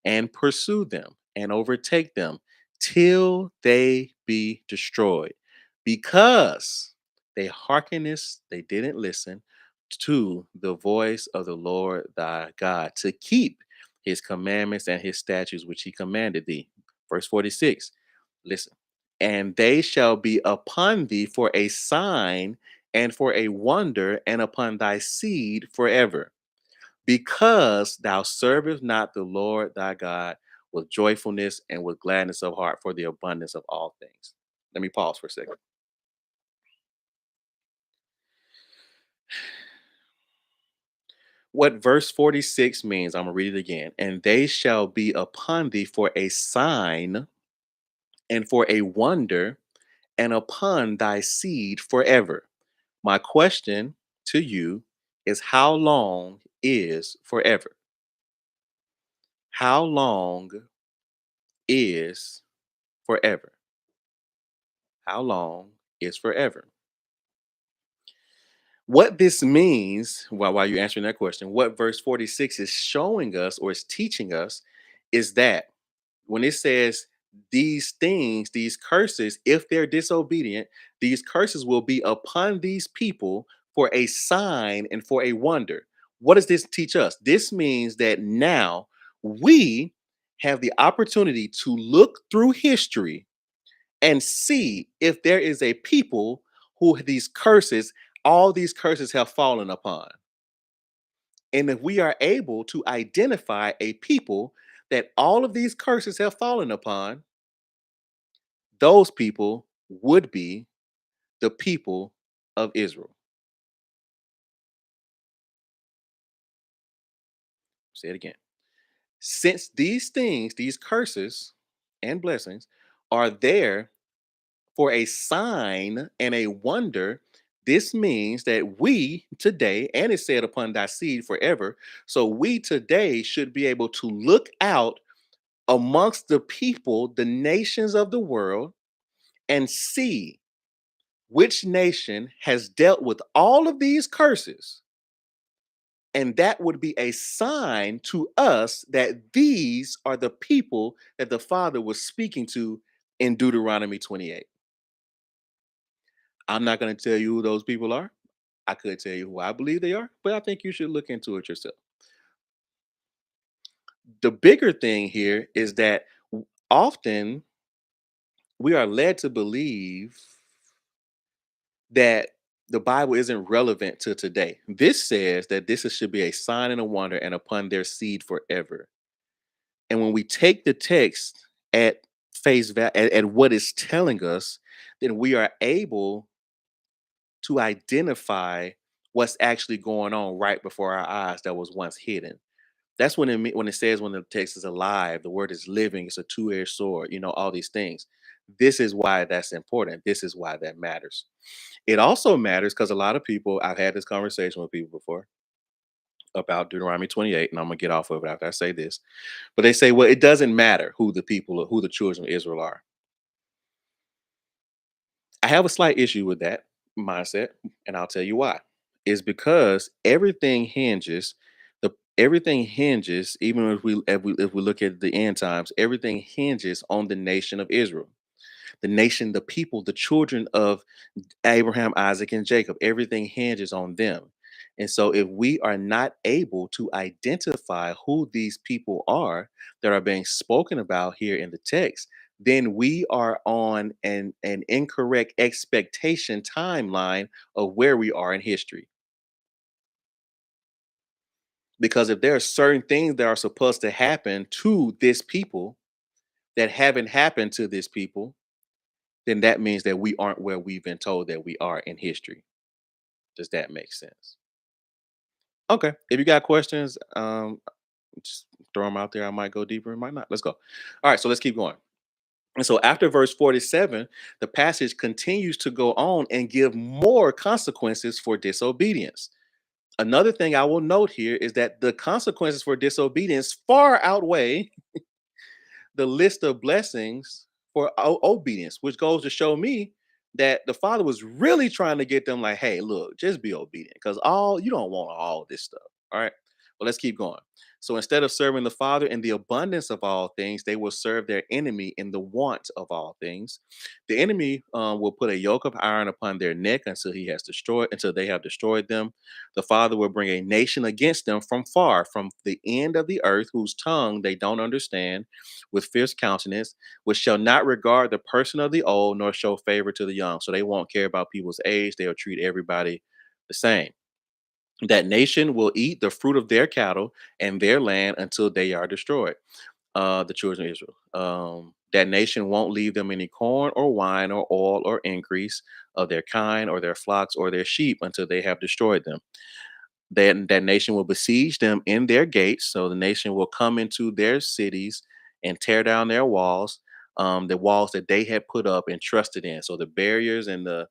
and pursue them and overtake them till they be destroyed, because they didn't listen to the voice of the Lord thy God to keep his commandments and his statutes which he commanded thee. Verse 46, listen, and they shall be upon thee for a sign and for a wonder, and upon thy seed forever, because thou servest not the Lord thy God with joyfulness and with gladness of heart for the abundance of all things. Let me pause for a second. What verse 46 means, I'm going to read it again. And they shall be upon thee for a sign and for a wonder, and upon thy seed forever. My question to you is, how long is forever? How long is forever? How long is forever? What this means, while you're answering that question, what verse 46 is showing us or is teaching us is that when it says these things, these curses, if they're disobedient, these curses will be upon these people for a sign and for a wonder. What does this teach us? This means that now we have the opportunity to look through history and see if there is a people who all these curses have fallen upon. And if we are able to identify a people that all of these curses have fallen upon, those people would be the people of Israel. Say it again. Since these things, these curses and blessings, are there for a sign and a wonder, this means that we today, and it said upon thy seed forever, so we today should be able to look out amongst the people, the nations of the world, and see which nation has dealt with all of these curses. And that would be a sign to us that these are the people that the Father was speaking to in Deuteronomy 28. I'm not going to tell you who those people are. I could tell you who I believe they are, but I think you should look into it yourself. The bigger thing here is that often we are led to believe that the Bible isn't relevant to today. This says that should be a sign and a wonder and upon their seed forever. And when we take the text at face value at what it's telling us, then we are able to identify what's actually going on right before our eyes that was once hidden. That's when when it says when the text is alive, the word is living, it's a two-edged sword, all these things. This is why that's important. This is why that matters. It also matters because a lot of people, I've had this conversation with people before about Deuteronomy 28, and I'm gonna get off of it after I say this. But they say, well, it doesn't matter who the people, who the children of Israel are. I have a slight issue with that mindset, and I'll tell you why. Is because everything hinges, even if we look at the end times, everything hinges on the nation of Israel. The nation, the people, the children of Abraham, Isaac, and Jacob. Everything hinges on them. And so, if we are not able to identify who these people are that are being spoken about here in the text, then we are on an incorrect expectation timeline of where we are in history. Because if there are certain things that are supposed to happen to this people that haven't happened to this people, then that means that we aren't where we've been told that we are in history. Does that make sense? Okay. If you got questions, just throw them out there. I might go deeper, I might not. Let's go. All right, so let's keep going. And so after verse 47, the passage continues to go on and give more consequences for disobedience. Another thing I will note here is that the consequences for disobedience far outweigh the list of blessings for obedience, which goes to show me that the father was really trying to get them like, hey, look, just be obedient because all you don't want all this stuff. All right. Well, let's keep going. So instead of serving the father in the abundance of all things, they will serve their enemy in the want of all things. The enemy will put a yoke of iron upon their neck until they have destroyed them. The father will bring a nation against them from far, from the end of the earth, whose tongue they don't understand, with fierce countenance, which shall not regard the person of the old, nor show favor to the young. So they won't care about people's age. They'll treat everybody the same. That nation will eat the fruit of their cattle and their land until they are destroyed. The children of Israel. That nation won't leave them any corn or wine or oil or increase of their kind or their flocks or their sheep until they have destroyed them. That nation will besiege them in their gates. So the nation will come into their cities and tear down their walls, the walls that they had put up and trusted in. So the barriers and the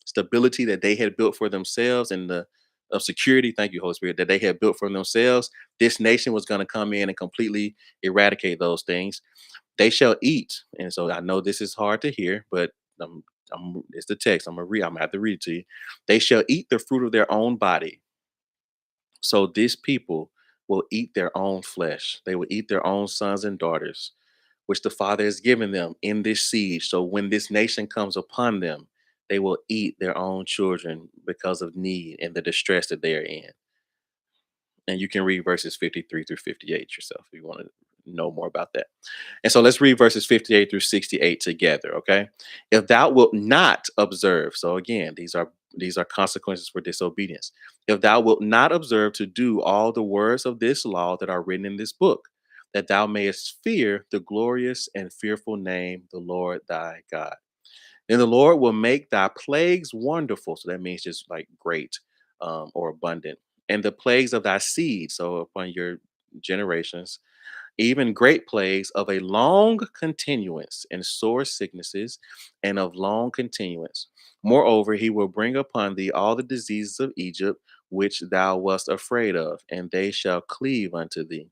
stability that they had built for themselves and the of security, thank you, Holy Spirit, that they had built for themselves. This nation was going to come in and completely eradicate those things. They shall eat. And so I know this is hard to hear, but it's the text. I'm gonna have to read it to you. They shall eat the fruit of their own body. So these people will eat their own flesh. They will eat their own sons and daughters, which the Father has given them in this siege. So when this nation comes upon them, they will eat their own children because of need and the distress that they are in. And you can read verses 53 through 58 yourself if you want to know more about that. And so let's read verses 58 through 68 together, okay? If thou wilt not observe, so again, these are consequences for disobedience. If thou wilt not observe to do all the words of this law that are written in this book, that thou mayest fear the glorious and fearful name, the Lord thy God. Then the Lord will make thy plagues wonderful. So that means just like great or abundant. And the plagues of thy seed, so upon your generations, even great plagues of a long continuance and sore sicknesses and of long continuance. Moreover, he will bring upon thee all the diseases of Egypt, which thou wast afraid of, and they shall cleave unto thee.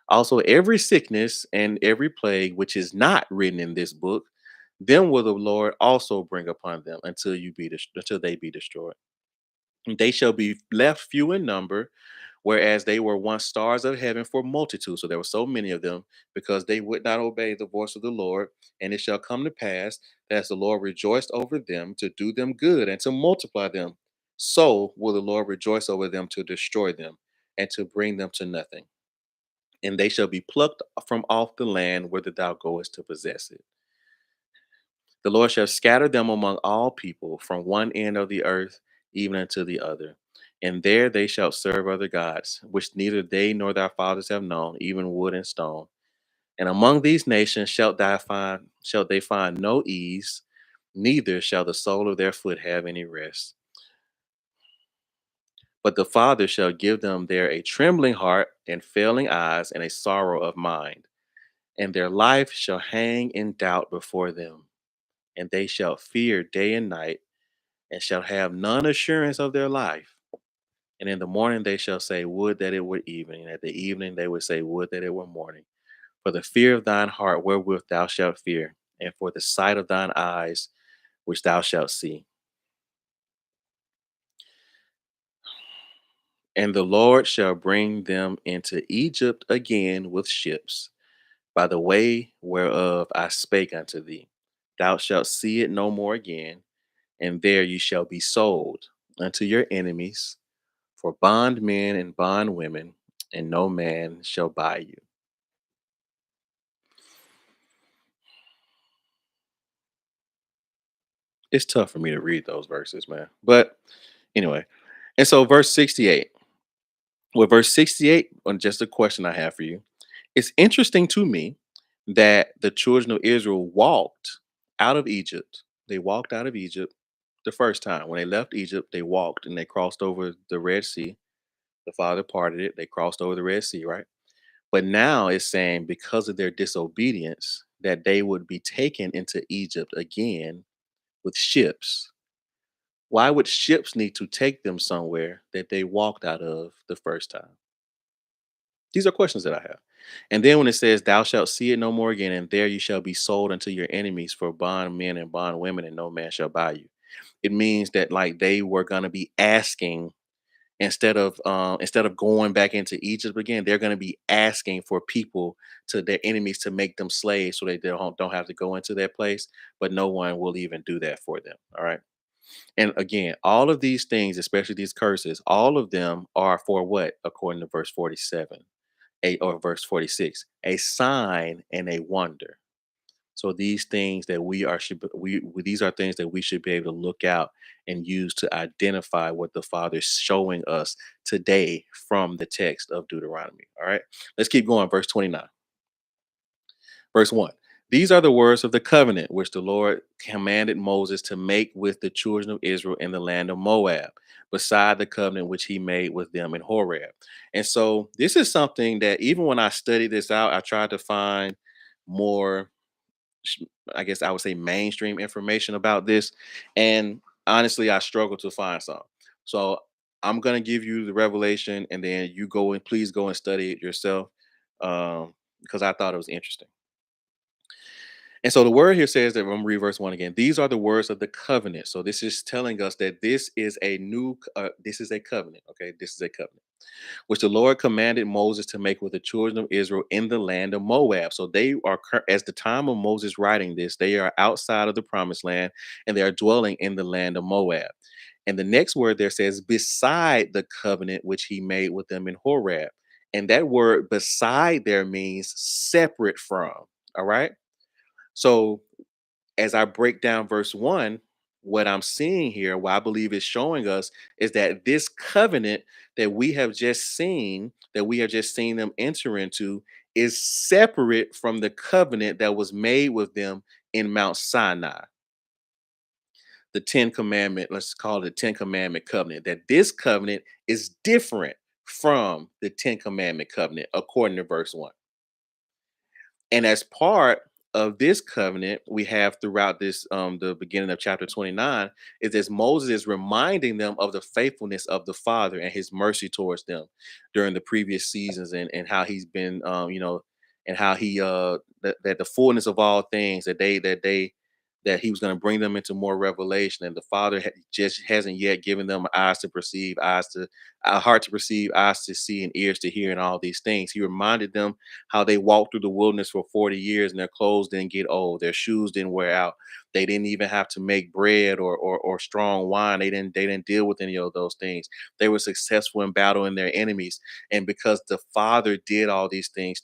Also, every sickness and every plague which is not written in this book, them will the Lord also bring upon them until they be destroyed. They shall be left few in number, whereas they were once stars of heaven for multitude. So there were so many of them because they would not obey the voice of the Lord. And it shall come to pass that as the Lord rejoiced over them to do them good and to multiply them, so will the Lord rejoice over them to destroy them and to bring them to nothing. And they shall be plucked from off the land whither thou goest to possess it. The Lord shall scatter them among all people from one end of the earth even unto the other. And there they shall serve other gods, which neither they nor their fathers have known, even wood and stone. And among these nations shall they find no ease, neither shall the sole of their foot have any rest. But the Father shall give them there a trembling heart and failing eyes and a sorrow of mind, and their life shall hang in doubt before them, and they shall fear day and night, and shall have none assurance of their life. And in the morning they shall say, would that it were evening, and at the evening they would say, would that it were morning. For the fear of thine heart wherewith thou shalt fear, and for the sight of thine eyes which thou shalt see. And the Lord shall bring them into Egypt again with ships, by the way whereof I spake unto thee. Thou shalt see it no more again, and there you shall be sold unto your enemies for bondmen and bondwomen, and no man shall buy you. It's tough for me to read those verses, man. But anyway, and so verse 68. Well, verse 68, on just a question I have for you. It's interesting to me that the children of Israel walked out of Egypt. They walked out of Egypt the first time. When they left Egypt, they walked and they crossed over the Red Sea. The Father parted it. They crossed over the Red Sea, right? But now it's saying because of their disobedience, that they would be taken into Egypt again with ships. Why would ships need to take them somewhere that they walked out of the first time? These are questions that I have. And then when it says, thou shalt see it no more again, and there you shall be sold unto your enemies for bondmen and bondwomen, and no man shall buy you. It means that like they were gonna be asking instead of going back into Egypt again, they're gonna be asking for people to their enemies to make them slaves so they don't have to go into their place, but no one will even do that for them. All right. And again, all of these things, especially these curses, all of them are for what? According to verse 47 or verse 46, a sign and a wonder. So these things that we are should these are things that we should be able to look out and use to identify what the Father is showing us today from the text of Deuteronomy. All right, let's keep going. Verse 29. Verse 1. These are the words of the covenant which the Lord commanded Moses to make with the children of Israel in the land of Moab, beside the covenant which he made with them in Horeb. And so this is something that even when I studied this out, I tried to find more, sh- I guess I would say, mainstream information about this. And honestly, I struggled to find some. So I'm going to give you the revelation and then you go and please go and study it yourself because I thought it was interesting. And so the word here says that I'm gonna read verse 1 again. These are the words of the covenant. So this is telling us that this is a this is a covenant. Okay, this is a covenant which the Lord commanded Moses to make with the children of Israel in the land of Moab. So they are, as the time of Moses writing this, they are outside of the promised land and they are dwelling in the land of Moab. And the next word there says, beside the covenant which he made with them in Horeb. And that word beside there means separate from. All right. So as I break down verse 1, what I'm seeing here, what I believe is showing us is that this covenant that we have just seen them enter into, is separate from the covenant that was made with them in Mount Sinai. The 10 commandment, let's call it the 10 commandment covenant, that this covenant is different from the 10 commandment covenant, according to verse 1. And as part of this covenant, we have throughout this the beginning of chapter 29 is as Moses is reminding them of the faithfulness of the Father and his mercy towards them during the previous seasons and how he's been and how he that the fullness of all things that he was going to bring them into more revelation, and the Father just hasn't yet given them eyes to perceive, eyes to a heart to perceive, eyes to see, and ears to hear, and all these things. He reminded them how they walked through the wilderness for 40 years and their clothes didn't get old, their shoes didn't wear out. They didn't even have to make bread or strong wine. They didn't deal with any of those things. They were successful in battling their enemies. And because the Father did all these things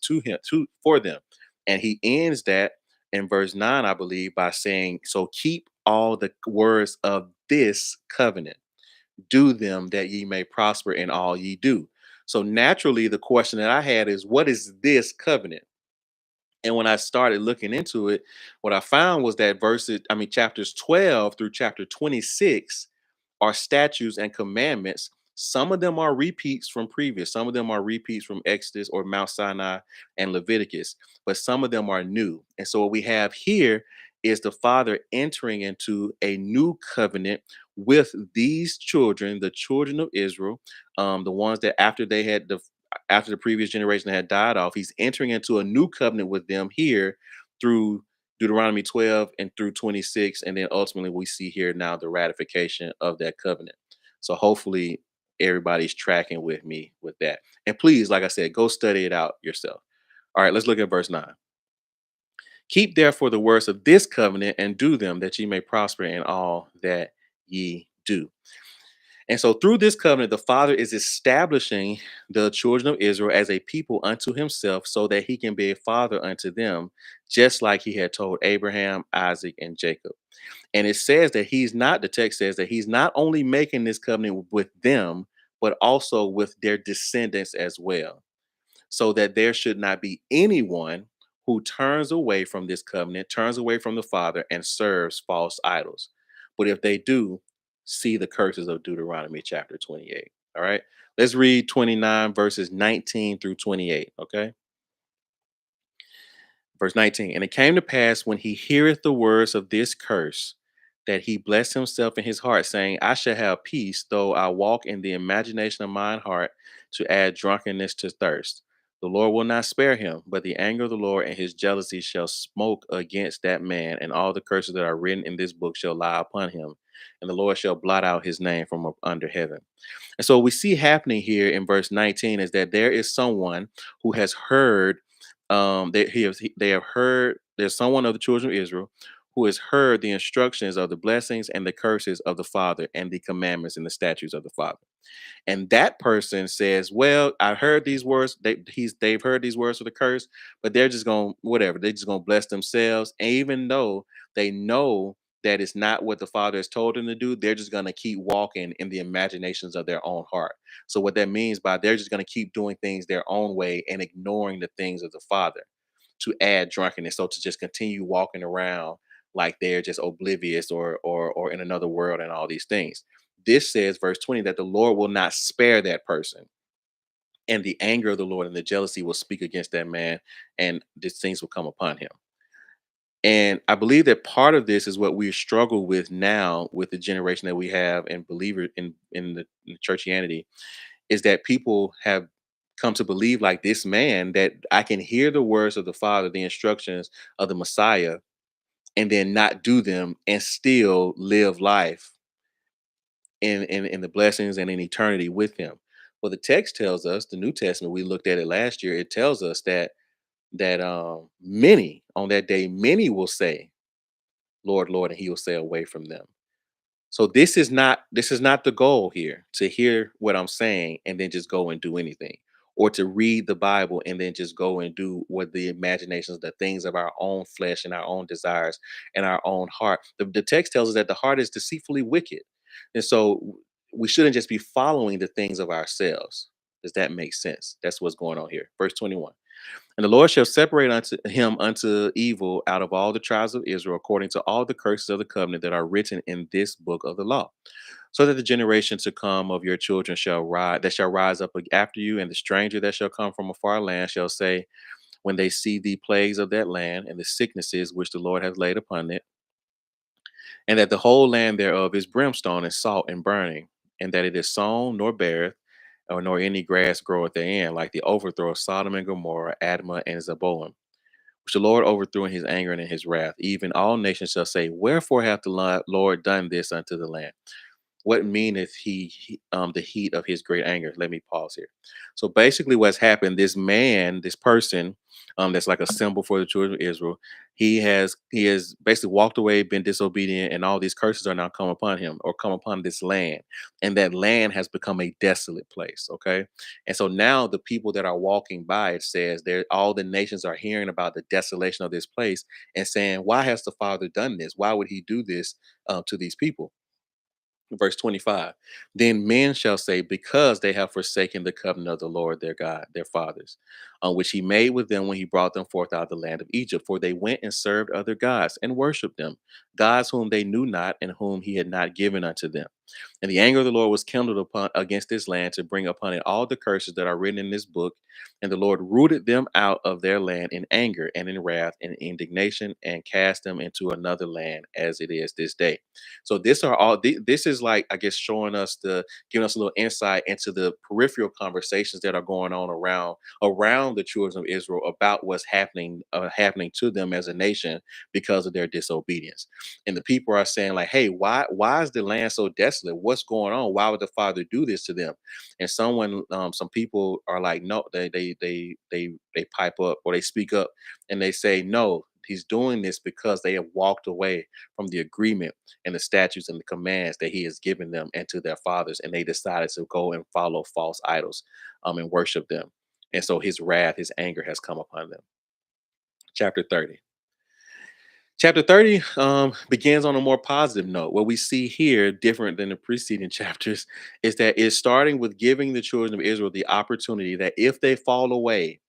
for them. And he ends that in verse 9, I believe, by saying, so keep all the words of this covenant, do them that ye may prosper in all ye do. So naturally, the question that I had is, what is this covenant? And when I started looking into it, what I found was that chapters 12 through chapter 26 are statutes and commandments. Some of them are repeats from previous, some of them are repeats from Exodus or Mount Sinai and Leviticus, but some of them are new. And so what we have here is the Father entering into a new covenant with these children, the children of Israel, the ones that after the previous generation had died off, he's entering into a new covenant with them here through Deuteronomy 12 and through 26. And then ultimately, we see here now the ratification of that covenant. So hopefully, everybody's tracking with me with that. And please, like I said, go study it out yourself. All right, let's look at verse 9. Keep therefore the words of this covenant and do them, that ye may prosper in all that ye do. And so through this covenant, the Father is establishing the children of Israel as a people unto himself so that he can be a father unto them, just like he had told Abraham, Isaac, and Jacob. And it says that the text says that he's not only making this covenant with them, but also with their descendants as well, so that there should not be anyone who turns away from this covenant, turns away from the Father, and serves false idols. But if they do, see the curses of Deuteronomy chapter 28. All right. Let's read 29 verses 19 through 28. Okay. Verse 19. And it came to pass when he heareth the words of this curse, that he blessed himself in his heart, saying, I shall have peace, though I walk in the imagination of mine heart to add drunkenness to thirst. The Lord will not spare him, but the anger of the Lord and his jealousy shall smoke against that man, and all the curses that are written in this book shall lie upon him, and the Lord shall blot out his name from up under heaven. And so we see happening here in verse 19 is that there is someone who has heard, they have heard, there's someone of the children of Israel who has heard the instructions of the blessings and the curses of the Father and the commandments and the statutes of the Father. And that person says, well, I heard these words, they've heard these words of the curse, but they're just going whatever, they're just going to bless themselves. And even though they know that it's not what the Father has told them to do, they're just going to keep walking in the imaginations of their own heart. So what that means by they're just going to keep doing things their own way and ignoring the things of the Father to add drunkenness. So to just continue walking around like they're just oblivious or in another world and all these things. This says, verse 20, that the Lord will not spare that person. And the anger of the Lord and the jealousy will speak against that man, and these things will come upon him. And I believe that part of this is what we struggle with now with the generation that we have and believer in churchianity is that people have come to believe like this man that I can hear the words of the Father, the instructions of the Messiah, and then not do them and still live life in the blessings and in eternity with him. Well, the text tells us, the New Testament, we looked at it last year, it tells us that many on that day, many will say, Lord, Lord, and he will say away from them. So this is not the goal here to hear what I'm saying and then just go and do anything, or to read the Bible and then just go and do what the imaginations, the things of our own flesh and our own desires and our own heart. The text tells us that the heart is deceitfully wicked. And so we shouldn't just be following the things of ourselves. Does that make sense? That's what's going on here. Verse 21. And the Lord shall separate unto him unto evil out of all the tribes of Israel, according to all the curses of the covenant that are written in this book of the law, so that the generation to come of your children shall rise up after you, and the stranger that shall come from a far land shall say, when they see the plagues of that land and the sicknesses which the Lord hath laid upon it, and that the whole land thereof is brimstone and salt and burning, and that it is sown nor beareth, or nor any grass groweth therein, like the overthrow of Sodom and Gomorrah, Admah and Zeboim, which the Lord overthrew in his anger and in his wrath. Even all nations shall say, wherefore hath the Lord done this unto the land? What meaneth the heat of his great anger? Let me pause here. So basically, what's happened, this man, this person, that's like a symbol for the children of Israel, he has basically walked away, been disobedient, and all these curses are now come upon him or come upon this land. And that land has become a desolate place. Okay. And so now the people that are walking by, it says there all the nations are hearing about the desolation of this place and saying, why has the Father done this? Why would he do this to these people? Verse 25. Then men shall say, because they have forsaken the covenant of the Lord their God, their fathers, on which he made with them when he brought them forth out of the land of Egypt. For they went and served other gods and worshipped them, gods whom they knew not and whom he had not given unto them. And the anger of the Lord was kindled upon against this land to bring upon it all the curses that are written in this book. And the Lord rooted them out of their land in anger and in wrath and indignation, and cast them into another land as it is this day. So this is like, I guess, showing us the giving us a little insight into the peripheral conversations that are going on around the children of Israel about what's happening to them as a nation because of their disobedience. And the people are saying like, hey, why is the land so desolate? What's going on? Why would the Father do this to them? And some people are like, no, they pipe up, or they speak up, and they say, no, he's doing this because they have walked away from the agreement and the statutes and the commands that he has given them and to their fathers, and they decided to go and follow false idols, and worship them. And so his wrath, his anger has come upon them. Chapter 30. Chapter 30 begins on a more positive note. What we see here, different than the preceding chapters, is that it's starting with giving the children of Israel the opportunity that if they fall away,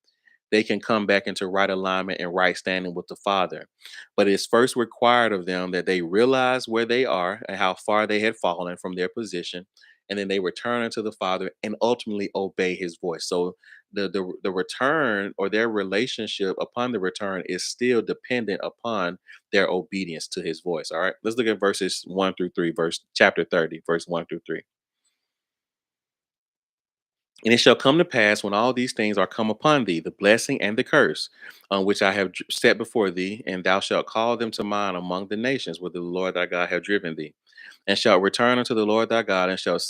they can come back into right alignment and right standing with the Father. But it's first required of them that they realize where they are and how far they had fallen from their position, and then they return unto the Father and ultimately obey His voice. So the return, or their relationship upon the return, is still dependent upon their obedience to His voice. All right, let's look at verses 1 through 3, verse chapter 30, verse 1 through 3. And it shall come to pass, when all these things are come upon thee, the blessing and the curse, which I have set before thee, and thou shalt call them to mind among the nations where the Lord thy God hath driven thee, and shalt return unto the Lord thy God, and shalt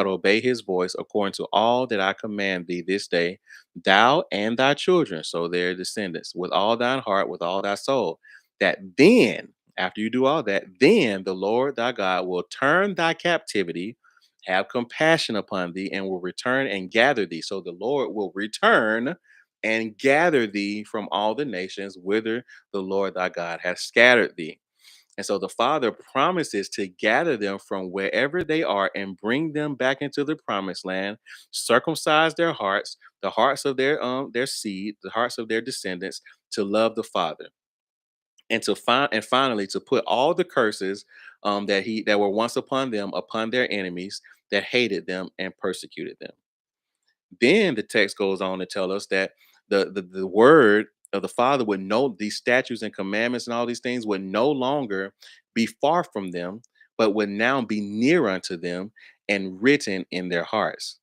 obey his voice according to all that I command thee this day, thou and thy children, so their descendants, with all thine heart, with all thy soul. That then, after you do all that, then the Lord thy God will turn thy captivity, have compassion upon thee, and will return and gather thee. So the Lord will return and gather thee from all the nations whither the Lord thy God has scattered thee. And so the Father promises to gather them from wherever they are and bring them back into the promised land, circumcise their hearts, the hearts of their seed, the hearts of their descendants, to love the Father, and finally to put all the curses that were once upon them upon their enemies that hated them and persecuted them. Then the text goes on to tell us that the word of the Father would know these statutes and commandments and all these things would no longer be far from them, but would now be near unto them and written in their hearts.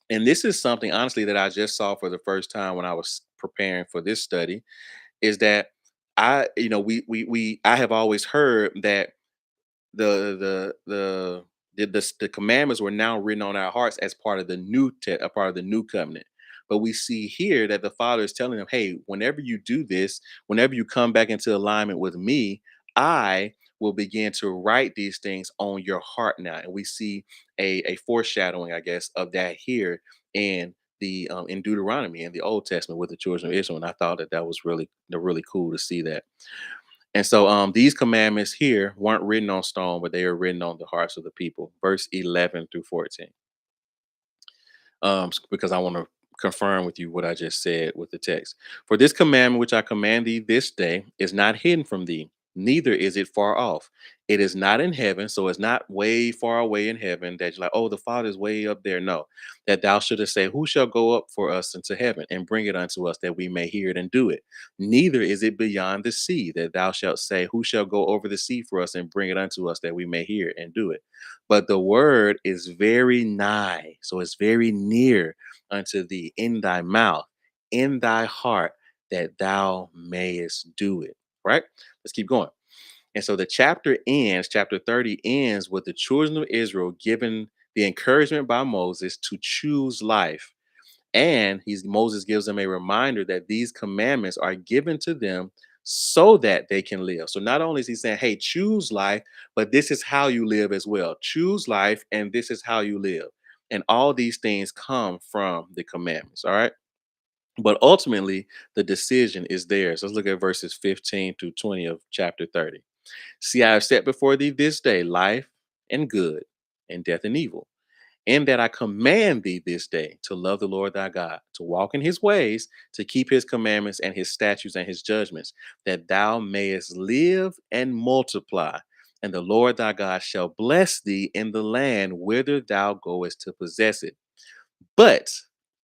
And this is something, honestly, that I just saw for the first time when I was preparing for this study, is that I have always heard that the commandments were now written on our hearts as part of a part of the new covenant. But we see here that the Father is telling them, hey, whenever you do this, whenever you come back into alignment with me, I will begin to write these things on your heart now. And we see a foreshadowing, I guess, of that here in the in Deuteronomy in the Old Testament with the children of Israel. And I thought that that was really cool to see that. And so these commandments here weren't written on stone, but they are written on the hearts of the people. Verse 11 through 14. Because I want to confirm with you what I just said with the text. For this commandment which I command thee this day is not hidden from thee, neither is it far off. It is not in heaven, so it's not way far away in heaven that you're like, oh, the Father's way up there. No, that thou shouldest say, who shall go up for us into heaven and bring it unto us that we may hear it and do it? Neither is it beyond the sea that thou shalt say, who shall go over the sea for us and bring it unto us that we may hear it and do it? But the word is very nigh, so it's very near unto thee, in thy mouth, in thy heart, that thou mayest do it. Right? Let's keep going. And so the chapter 30 ends with the children of Israel given the encouragement by Moses to choose life. And Moses gives them a reminder that these commandments are given to them so that they can live. So not only is he saying, hey, choose life, but this is how you live as well. Choose life, and this is how you live. And all these things come from the commandments. All right. But ultimately, the decision is theirs. Let's look at verses 15 to 20 of chapter 30. See, I have set before thee this day life and good, and death and evil. And that I command thee this day to love the Lord thy God, to walk in his ways, to keep his commandments and his statutes and his judgments, that thou mayest live and multiply. And the Lord thy God shall bless thee in the land whither thou goest to possess it. But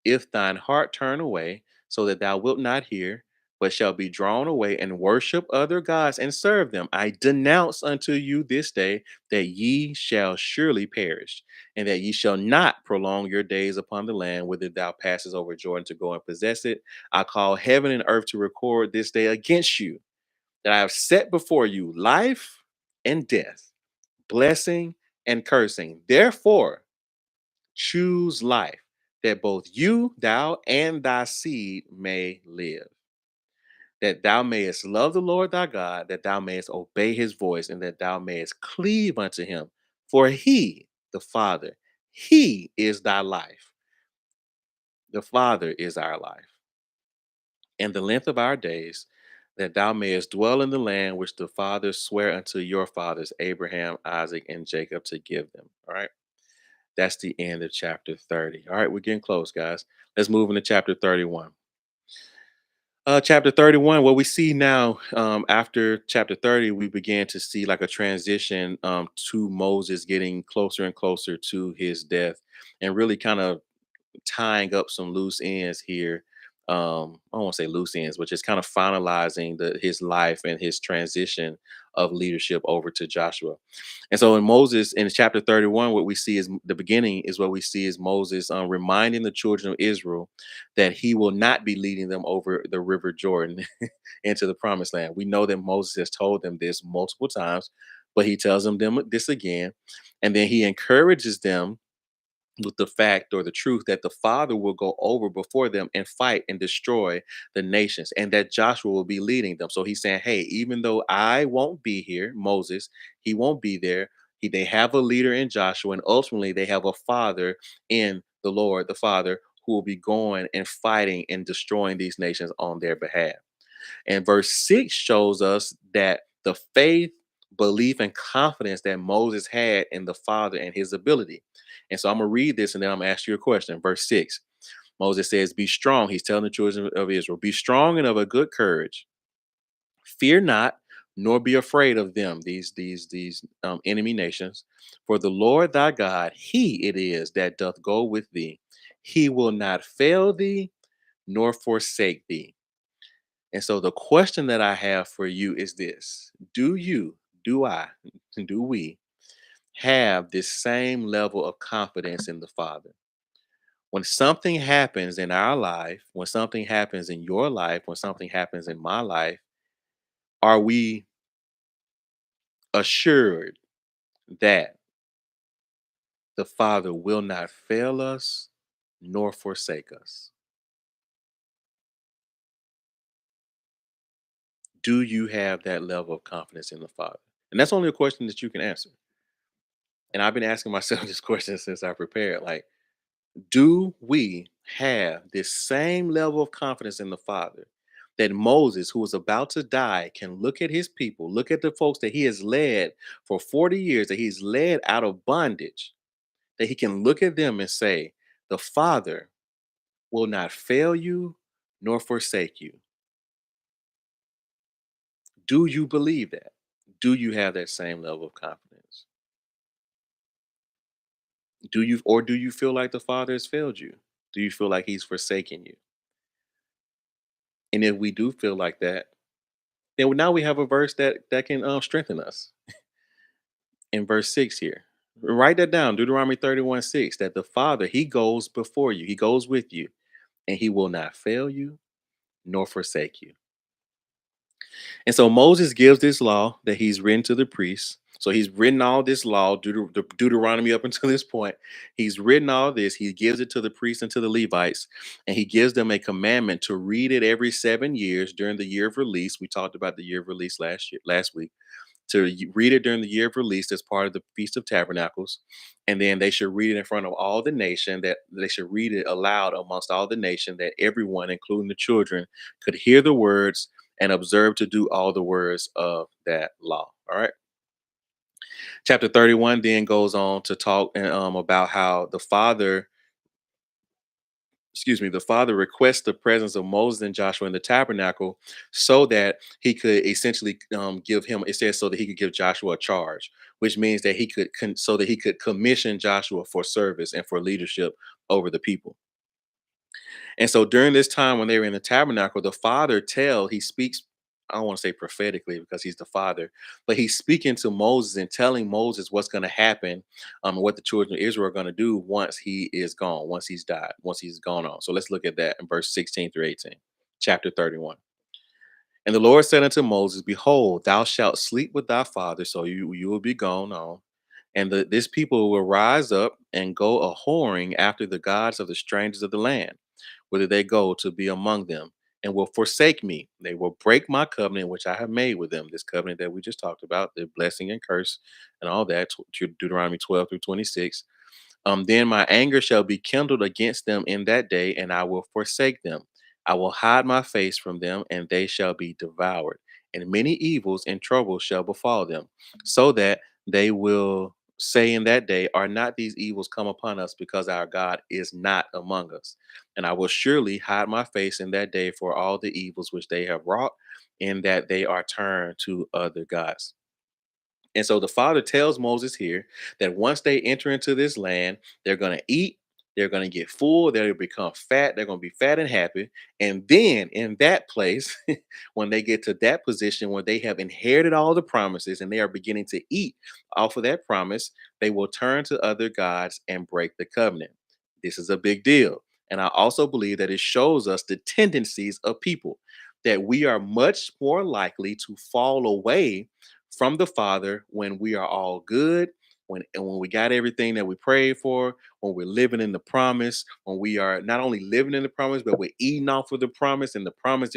if thine heart turn away, so that thou wilt not hear, but shall be drawn away and worship other gods and serve them, I denounce unto you this day that ye shall surely perish, and that ye shall not prolong your days upon the land whither thou passes over Jordan to go and possess it. I call heaven and earth to record this day against you, that I have set before you life and death, blessing and cursing. Therefore, choose life, that both you, thou, and thy seed may live, that thou mayest love the Lord thy God, that thou mayest obey his voice, and that thou mayest cleave unto him. For he, the Father, he is thy life. The Father is our life, and the length of our days, that thou mayest dwell in the land which the fathers swear unto your fathers, Abraham, Isaac, and Jacob, to give them. All right. That's the end of chapter 30. All right, we're getting close, guys. Let's move into chapter 31. Chapter 31, what we see now, after chapter 30, we began to see like a transition to Moses getting closer and closer to his death, and really kind of tying up some loose ends here. I don't want to say loose ends, but just kind of finalizing his life and his transition of leadership over to Joshua. And so in Moses, in chapter 31, what we see is the beginning is what we see is Moses reminding the children of Israel that he will not be leading them over the river Jordan into the promised land. We know that Moses has told them this multiple times, but he tells them this again. And then he encourages them with the fact or the truth that the Father will go over before them and fight and destroy the nations, and that Joshua will be leading them. So he's saying, hey, even though I won't be here, Moses, he won't be there. They have a leader in Joshua, and ultimately they have a father in the Lord, the Father, who will be going and fighting and destroying these nations on their behalf. And verse 6 shows us that the faith, belief, and confidence that Moses had in the Father and his ability. And so I'm going to read this and then I'm going to ask you a question. Verse 6, Moses says, be strong. He's telling the children of Israel, be strong and of a good courage. Fear not, nor be afraid of them, these enemy nations. For the Lord thy God, he it is that doth go with thee. He will not fail thee, nor forsake thee. And so the question that I have for you is this: do you, do I, do we have this same level of confidence in the Father? When something happens in our life, when something happens in your life, when something happens in my life, are we assured that the Father will not fail us nor forsake us? Do you have that level of confidence in the Father? And that's only a question that you can answer. And I've been asking myself this question since I prepared. Like, do we have this same level of confidence in the Father that Moses, who was about to die, can look at his people, look at the folks that he has led for 40 years, that he's led out of bondage, that he can look at them and say, the Father will not fail you nor forsake you? Do you believe that? Do you have that same level of confidence? Do you feel like the Father has failed you? Do you feel like he's forsaken you? And if we do feel like that, then now we have a verse that can strengthen us in verse 6 here. Write that down, Deuteronomy 31:6, that the Father, he goes before you, he goes with you, and he will not fail you nor forsake you. And so Moses gives this law that he's written to the priests. So he's written all this law, Deuteronomy up until this point. He's written all this. He gives it to the priests and to the Levites, and he gives them a commandment to read it every 7 years during the year of release. We talked about the year of release last week, to read it during the year of release as part of the Feast of Tabernacles. And then they should read it in front of all the nation, that they should read it aloud amongst all the nation, that everyone, including the children, could hear the words and observe to do all the words of that law. All right. Chapter 31 then goes on to talk about how the father requests the presence of Moses and Joshua in the tabernacle so that he could essentially give him, it says, so that he could give Joshua a charge, which means that so that he could commission Joshua for service and for leadership over the people. And so during this time when they were in the tabernacle, the father he speaks, I don't want to say prophetically because he's the father, but he's speaking to Moses and telling Moses what's going to happen, and what the children of Israel are going to do once he is gone, once he's died, once he's gone on. So let's look at that in verse 16 through 18, chapter 31. And the Lord said unto Moses, behold, thou shalt sleep with thy father, so you will be gone on. And this people will rise up and go a whoring after the gods of the strangers of the land, whither they go to be among them, and will forsake me. They will break my covenant which I have made with them. This covenant that we just talked about, the blessing and curse, and all that, Deuteronomy 12 through 26. Then my anger shall be kindled against them in that day, and I will forsake them. I will hide my face from them, and they shall be devoured. And many evils and troubles shall befall them, so that they will say in that day, are not these evils come upon us, because our God is not among us? And I will surely hide my face in that day for all the evils which they have wrought, in that they are turned to other gods. And so the father tells Moses here that once they enter into this land, they're going to eat, they're going to get full, they'll become fat, they're going to be fat and happy. And then in that place, when they get to that position where they have inherited all the promises and they are beginning to eat off of that promise, they will turn to other gods and break the covenant. This is a big deal. And I also believe that it shows us the tendencies of people, that we are much more likely to fall away from the Father when we are all good, when we got everything that we prayed for, when we're living in the promise, when we are not only living in the promise, but we're eating off of the promise, and the promise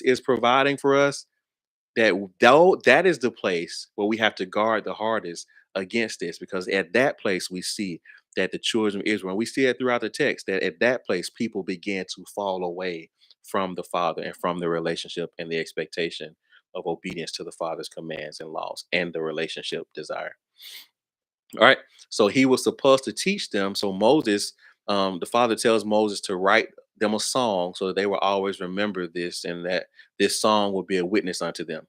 is providing for us. That is the place where we have to guard the hardest against this, because at that place we see that the children of Israel, and we see it throughout the text, that at that place people began to fall away from the Father and from the relationship and the expectation of obedience to the Father's commands and laws and the relationship desire. All right. So he was supposed to teach them. So Moses, the father tells Moses to write them a song so that they will always remember this, and that this song will be a witness unto them.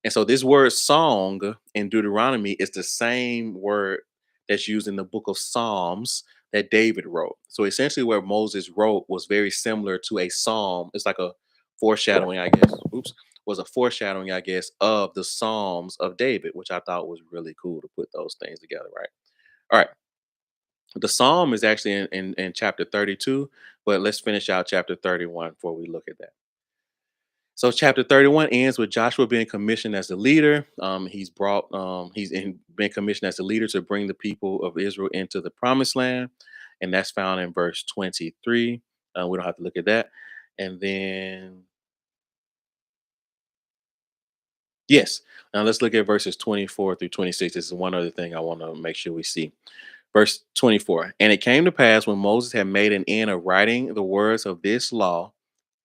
And so this word song in Deuteronomy is the same word that's used in the book of Psalms that David wrote. So essentially, where Moses wrote was very similar to a psalm. It's like a foreshadowing, I guess. Oops, was a foreshadowing, I guess, of the Psalms of David, which I thought was really cool to put those things together, right? All right. The psalm is actually in chapter 32, but let's finish out chapter 31 before we look at that. So chapter 31 ends with Joshua being commissioned as the leader. Been commissioned as the leader to bring the people of Israel into the promised land. And that's found in verse 23. We don't have to look at that. And then, yes, now let's look at verses 24 through 26. This is one other thing I want to make sure we see. Verse 24. And it came to pass, when Moses had made an end of writing the words of this law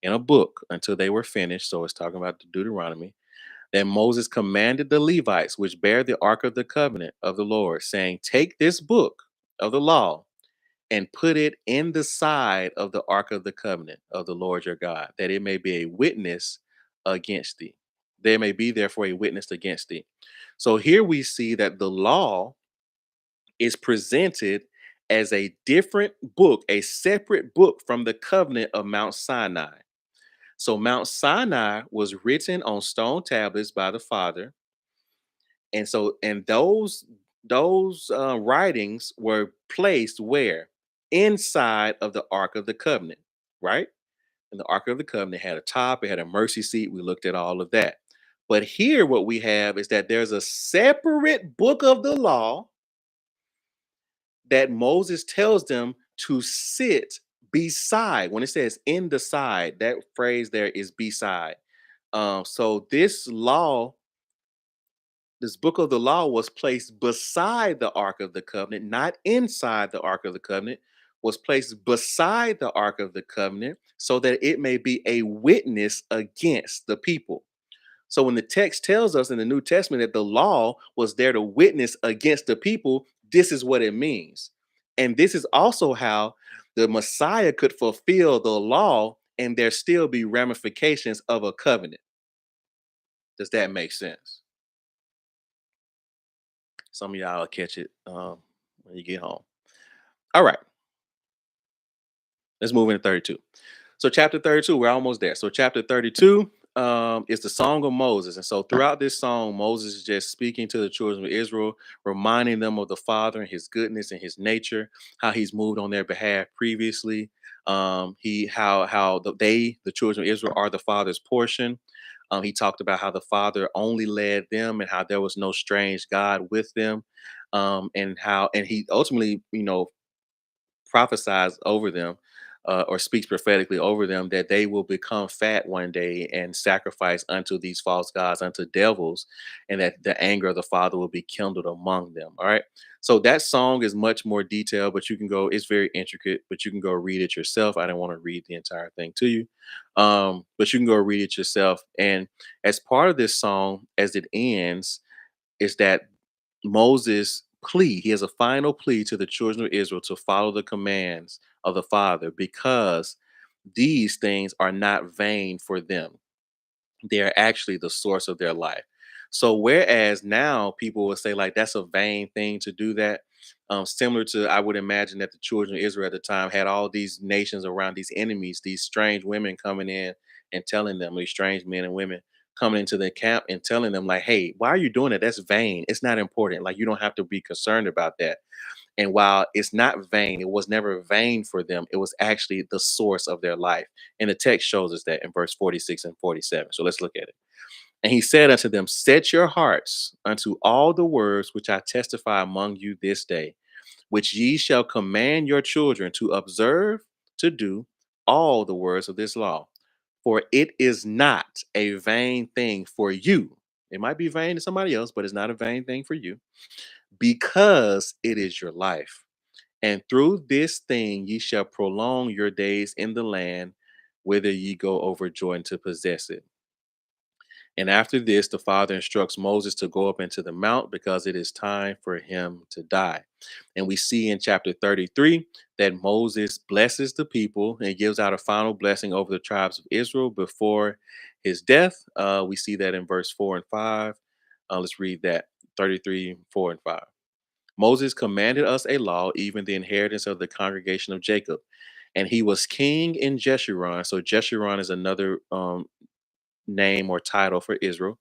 in a book until they were finished, so it's talking about the Deuteronomy, that Moses commanded the Levites, which bear the ark of the covenant of the Lord, saying, take this book of the law and put it in the side of the ark of the covenant of the Lord your God, that it may be a witness against thee. There may be therefore a witness against thee. So here we see that the law is presented as a different book, a separate book from the covenant of Mount Sinai. So Mount Sinai was written on stone tablets by the Father, and those writings were placed where, inside of the Ark of the Covenant, right? And the Ark of the Covenant had a top, it had a mercy seat. We looked at all of that. But here, what we have is that there's a separate book of the law that Moses tells them to sit beside. When it says in the side, that phrase there is beside. So this book of the law was placed beside the Ark of the Covenant, not inside the Ark of the Covenant, was placed beside the Ark of the Covenant so that it may be a witness against the people. So when the text tells us in the New Testament that the law was there to witness against the people, this is what it means. And this is also how the Messiah could fulfill the law and there still be ramifications of a covenant. Does that make sense? Some of y'all will catch it when you get home. All right, let's move into 32. So chapter 32, we're almost there. So chapter 32 is the song of Moses. And so throughout this song, Moses is just speaking to the children of Israel, reminding them of the Father and his goodness and his nature, how he's moved on their behalf previously. He how the children of Israel are the Father's portion. He talked about how the Father only led them and how there was no strange God with them. And he ultimately, prophesies over them or speaks prophetically over them that they will become fat one day and sacrifice unto these false gods, unto devils, and that the anger of the Father will be kindled among them. All right. So that song is much more detailed, but you can go, it's very intricate, but you can go read it yourself. I don't want to read the entire thing to you. But you can go read it yourself. And as part of this song, as it ends, is that Moses he has a final plea to the children of Israel to follow the commands of the Father because these things are not vain for them. They are actually the source of their life. So whereas now people would say like that's a vain thing to do that, similar to I would imagine that the children of Israel at the time had all these nations around, these enemies, these strange women coming in and telling them, these strange men and women coming into the camp and telling them like, hey, why are you doing it? That's vain. It's not important. Like you don't have to be concerned about that. And while it's not vain, it was never vain for them. It was actually the source of their life. And the text shows us that in verse 46 and 47. So let's look at it. And he said unto them, set your hearts unto all the words which I testify among you this day, which ye shall command your children to observe to do all the words of this law. For it is not a vain thing for you. It might be vain to somebody else, but it's not a vain thing for you because it is your life. And through this thing ye shall prolong your days in the land whither ye go over Jordan to possess it. And after this, the Father instructs Moses to go up into the mount because it is time for him to die. And we see in chapter 33 that Moses blesses the people and gives out a final blessing over the tribes of Israel before his death. We see that in verse 4 and 5. Let's read that 33, 4 and 5. Moses commanded us a law, even the inheritance of the congregation of Jacob. And he was king in Jeshurun. So Jeshurun is another name or title for Israel.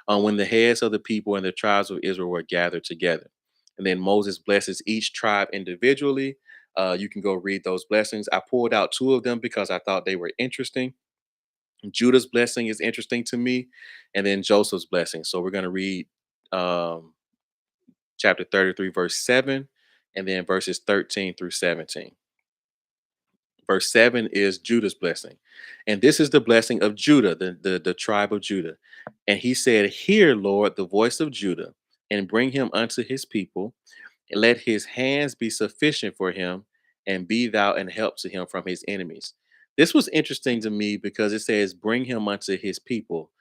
When the heads of the people and the tribes of Israel were gathered together. And then Moses blesses each tribe individually. You can go read those blessings. I pulled out two of them because I thought they were interesting. Judah's blessing is interesting to me, and then Joseph's blessing. So we're going to read um, chapter 33, verse 7, and then verses 13 through 17. Verse 7 is Judah's blessing. And this is the blessing of Judah, the tribe of Judah. And he said, hear, Lord, the voice of Judah, and bring him unto his people, and let his hands be sufficient for him, and be thou an help to him from his enemies. This was interesting to me because it says, bring him unto his people,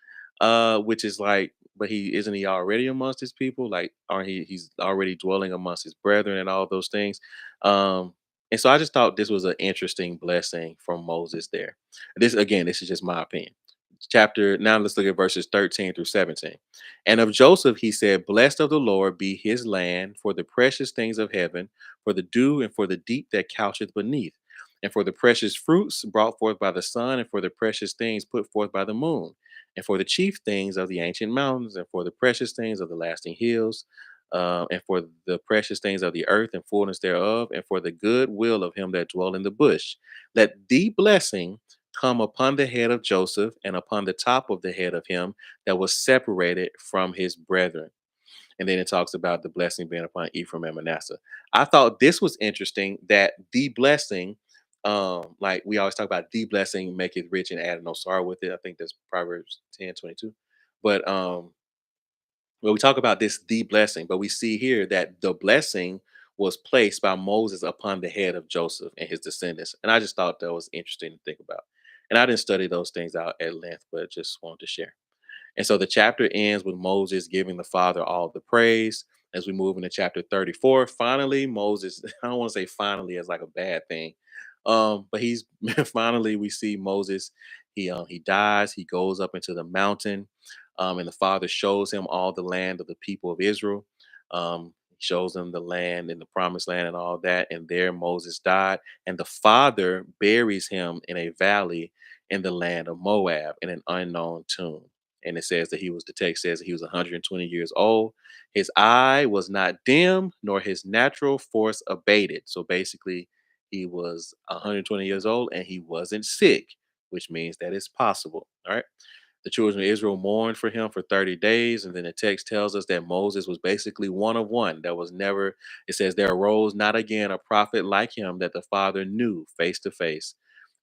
which is like, but he isn't he already amongst his people? Like, aren't he's already dwelling amongst his brethren and all those things. And so I just thought this was an interesting blessing from Moses there. This again, this is just my opinion. Chapter now let's look at verses 13 through 17. And of Joseph he said, blessed of the Lord be his land for the precious things of heaven, for the dew and for the deep that coucheth beneath, and for the precious fruits brought forth by the sun, and for the precious things put forth by the moon, and for the chief things of the ancient mountains, and for the precious things of the lasting hills, and for the precious things of the earth and fullness thereof, and for the good will of him that dwell in the bush. Let the blessing come upon the head of Joseph and upon the top of the head of him that was separated from his brethren. And then it talks about the blessing being upon Ephraim and Manasseh. I thought this was interesting that the blessing, like we always talk about the blessing, make it rich and add no sorrow with it. I think that's Proverbs 10:22. But well, we talk about this the blessing, but we see here that the blessing was placed by Moses upon the head of Joseph and his descendants. And I just thought that was interesting to think about. And I didn't study those things out at length, but just wanted to share. And so the chapter ends with Moses giving the Father all the praise. As we move into chapter 34, finally, Moses, I don't want to say finally as like a bad thing, but he's finally, we see Moses. He dies, he goes up into the mountain, and the Father shows him all the land of the people of Israel. He shows them the land and the promised land and all that. And there Moses died, and the Father buries him in a valley in the land of Moab in an unknown tomb. And it says that the text says that he was 120 years old. His eye was not dim, nor his natural force abated. So basically, he was 120 years old and he wasn't sick, which means that it's possible. All right. The children of Israel mourned for him for 30 days. And then the text tells us that Moses was basically one of one. That was never, it says, there arose not again a prophet like him that the Father knew face to face.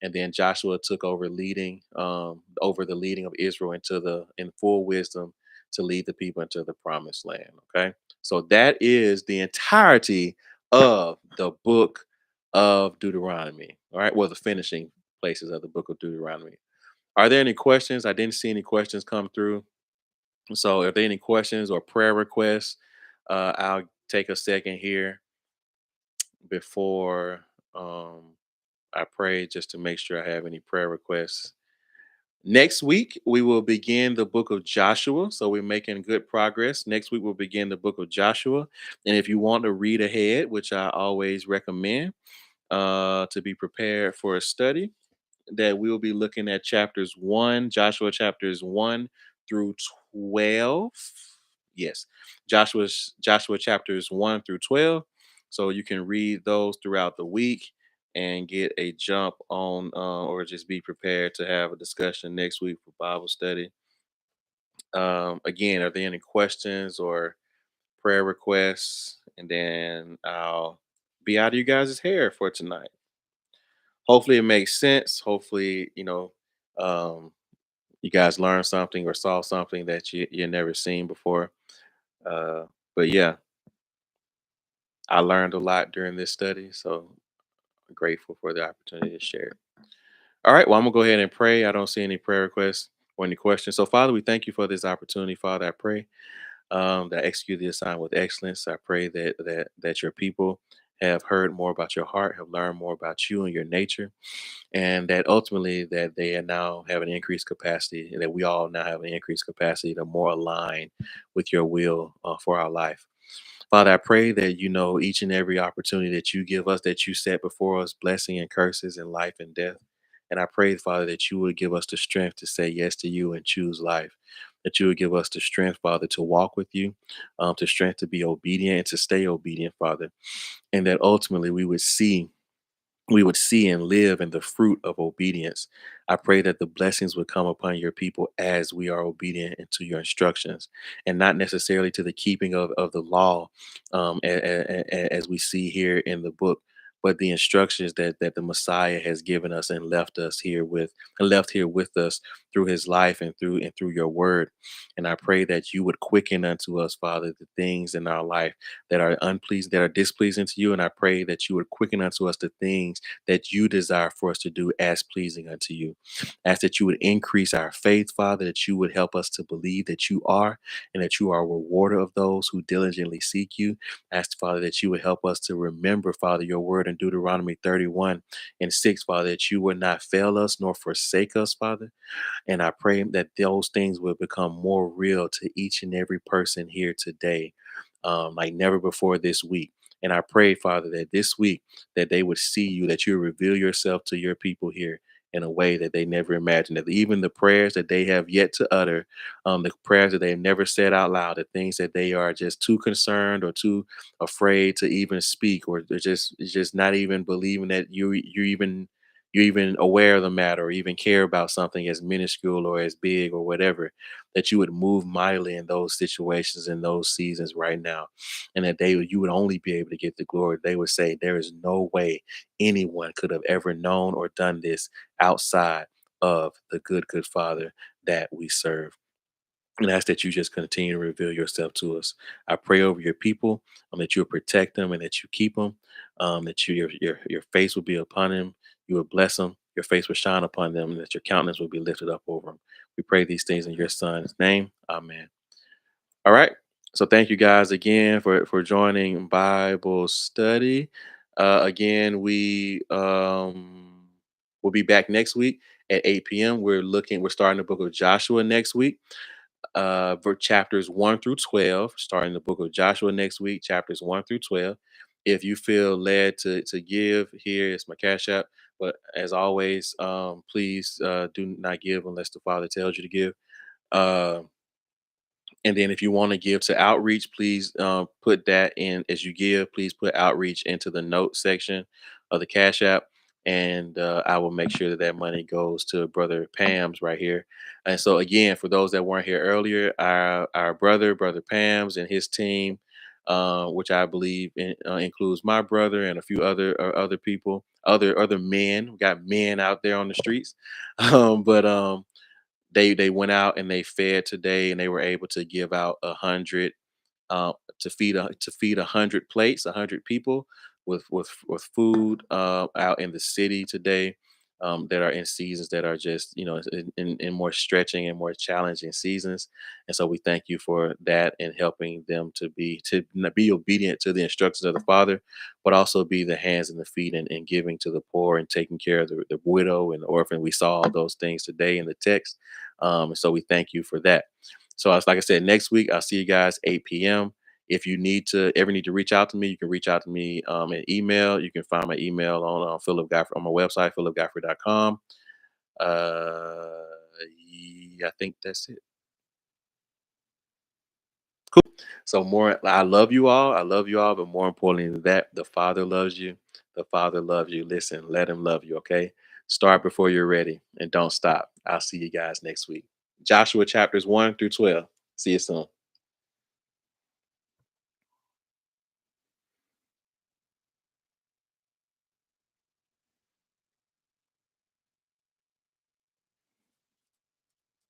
And then Joshua took over over the leading of Israel in full wisdom to lead the people into the promised land. Okay. So that is the entirety of the book of Deuteronomy. All right. Well, the finishing places of the book of Deuteronomy. Are there any questions? I didn't see any questions come through. So, if there any questions or prayer requests, I'll take a second here before I pray just to make sure I have any prayer requests. Next week, we will begin the book of Joshua. So, we're making good progress. Next week, we'll begin the book of Joshua. And if you want to read ahead, which I always recommend to be prepared for a study, that we'll be looking at Joshua chapters 1 through 12. Yes, Joshua chapters 1 through 12. So you can read those throughout the week and get a jump on, or just be prepared to have a discussion next week for Bible study. Again, are there any questions or prayer requests? And then I'll be out of you guys' hair for tonight. Hopefully it makes sense. Hopefully, you guys learned something or saw something that you never seen before. Uh, but yeah, I learned a lot during this study, so I'm grateful for the opportunity to share. All right, well, I'm gonna go ahead and pray. I don't see any prayer requests or any questions. So, Father, we thank you for this opportunity. Father, I pray that I execute the assignment with excellence. I pray that your people have heard more about your heart, have learned more about you and your nature, and that ultimately that they are now have an increased capacity, and that we all now have an increased capacity to more align with your will for our life. Father, I pray that you know each and every opportunity that you give us, that you set before us, blessing and curses and life and death. And I pray, Father, that you would give us the strength to say yes to you and choose life. That you would give us the strength, Father, to walk with you, to strength to be obedient and to stay obedient, Father. And that ultimately we would see and live in the fruit of obedience. I pray that the blessings would come upon your people as we are obedient into your instructions, and not necessarily to the keeping of the law, as we see here in the book, but the instructions that the Messiah has given us and left here with us through his life and through your word. And I pray that you would quicken unto us, Father, the things in our life that are unpleasing, that are displeasing to you. And I pray that you would quicken unto us the things that you desire for us to do as pleasing unto you. Ask that you would increase our faith, Father, that you would help us to believe that you are and that you are a rewarder of those who diligently seek you. Ask, Father, that you would help us to remember, Father, your word in Deuteronomy 31 and 6, Father, that you would not fail us nor forsake us, Father. And I pray that those things will become more real to each and every person here today, like never before this week. And I pray, Father, that this week that they would see you, that you reveal yourself to your people here in a way that they never imagined. That even the prayers that they have yet to utter, the prayers that they've never said out loud, the things that they are just too concerned or too afraid to even speak, or they're just not even believing that you're even aware of the matter or even care about something as minuscule or as big or whatever, that you would move mightily in those situations, in those seasons right now. And that you would only be able to get the glory. They would say, there is no way anyone could have ever known or done this outside of the good Father that we serve. And ask that you just continue to reveal yourself to us. I pray over your people, that you'll protect them and that you keep them, that your face will be upon them, you will bless them, your face will shine upon them, and that your countenance will be lifted up over them. We pray these things in your son's name. Amen. All right. So thank you guys again for joining Bible study. Again, we will be back next week at 8 p.m. We're starting the book of Joshua next week. For chapters 1 through 12, starting the book of Joshua next week, chapters 1 through 12. If you feel led to give, here is my cash app. But as always, please do not give unless the Father tells you to give. Uh, and then if you want to give to outreach, please put that in as you give. Please put outreach into the note section of the Cash App. And I will make sure that that money goes to Brother Pam's right here. And so, again, for those that weren't here earlier, our Brother Pam's and his team, which I believe includes my brother and a few other people, other men. We got men out there on the streets, but they went out and they fed today, and they were able to give out 100 to feed 100 plates, 100 people with food out in the city today, that are in seasons that are just in more stretching and more challenging seasons. And so we thank you for that and helping them to be obedient to the instructions of the Father, but also be the hands and the feet and giving to the poor and taking care of the widow and the orphan. We saw all those things today in the text. And so we thank you for that. So, as like I said, next week I'll see you guys 8 p.m. If you need to reach out to me, you can reach out to me in email. You can find my email on Philip Godfrey on my website, philipgodfrey.com. Uh, yeah, I think that's it. Cool. So more, I love you all. I love you all, but more importantly than that, the Father loves you. The Father loves you. Listen, let Him love you. Okay. Start before you're ready, and don't stop. I'll see you guys next week. Joshua chapters 1 through 12. See you soon.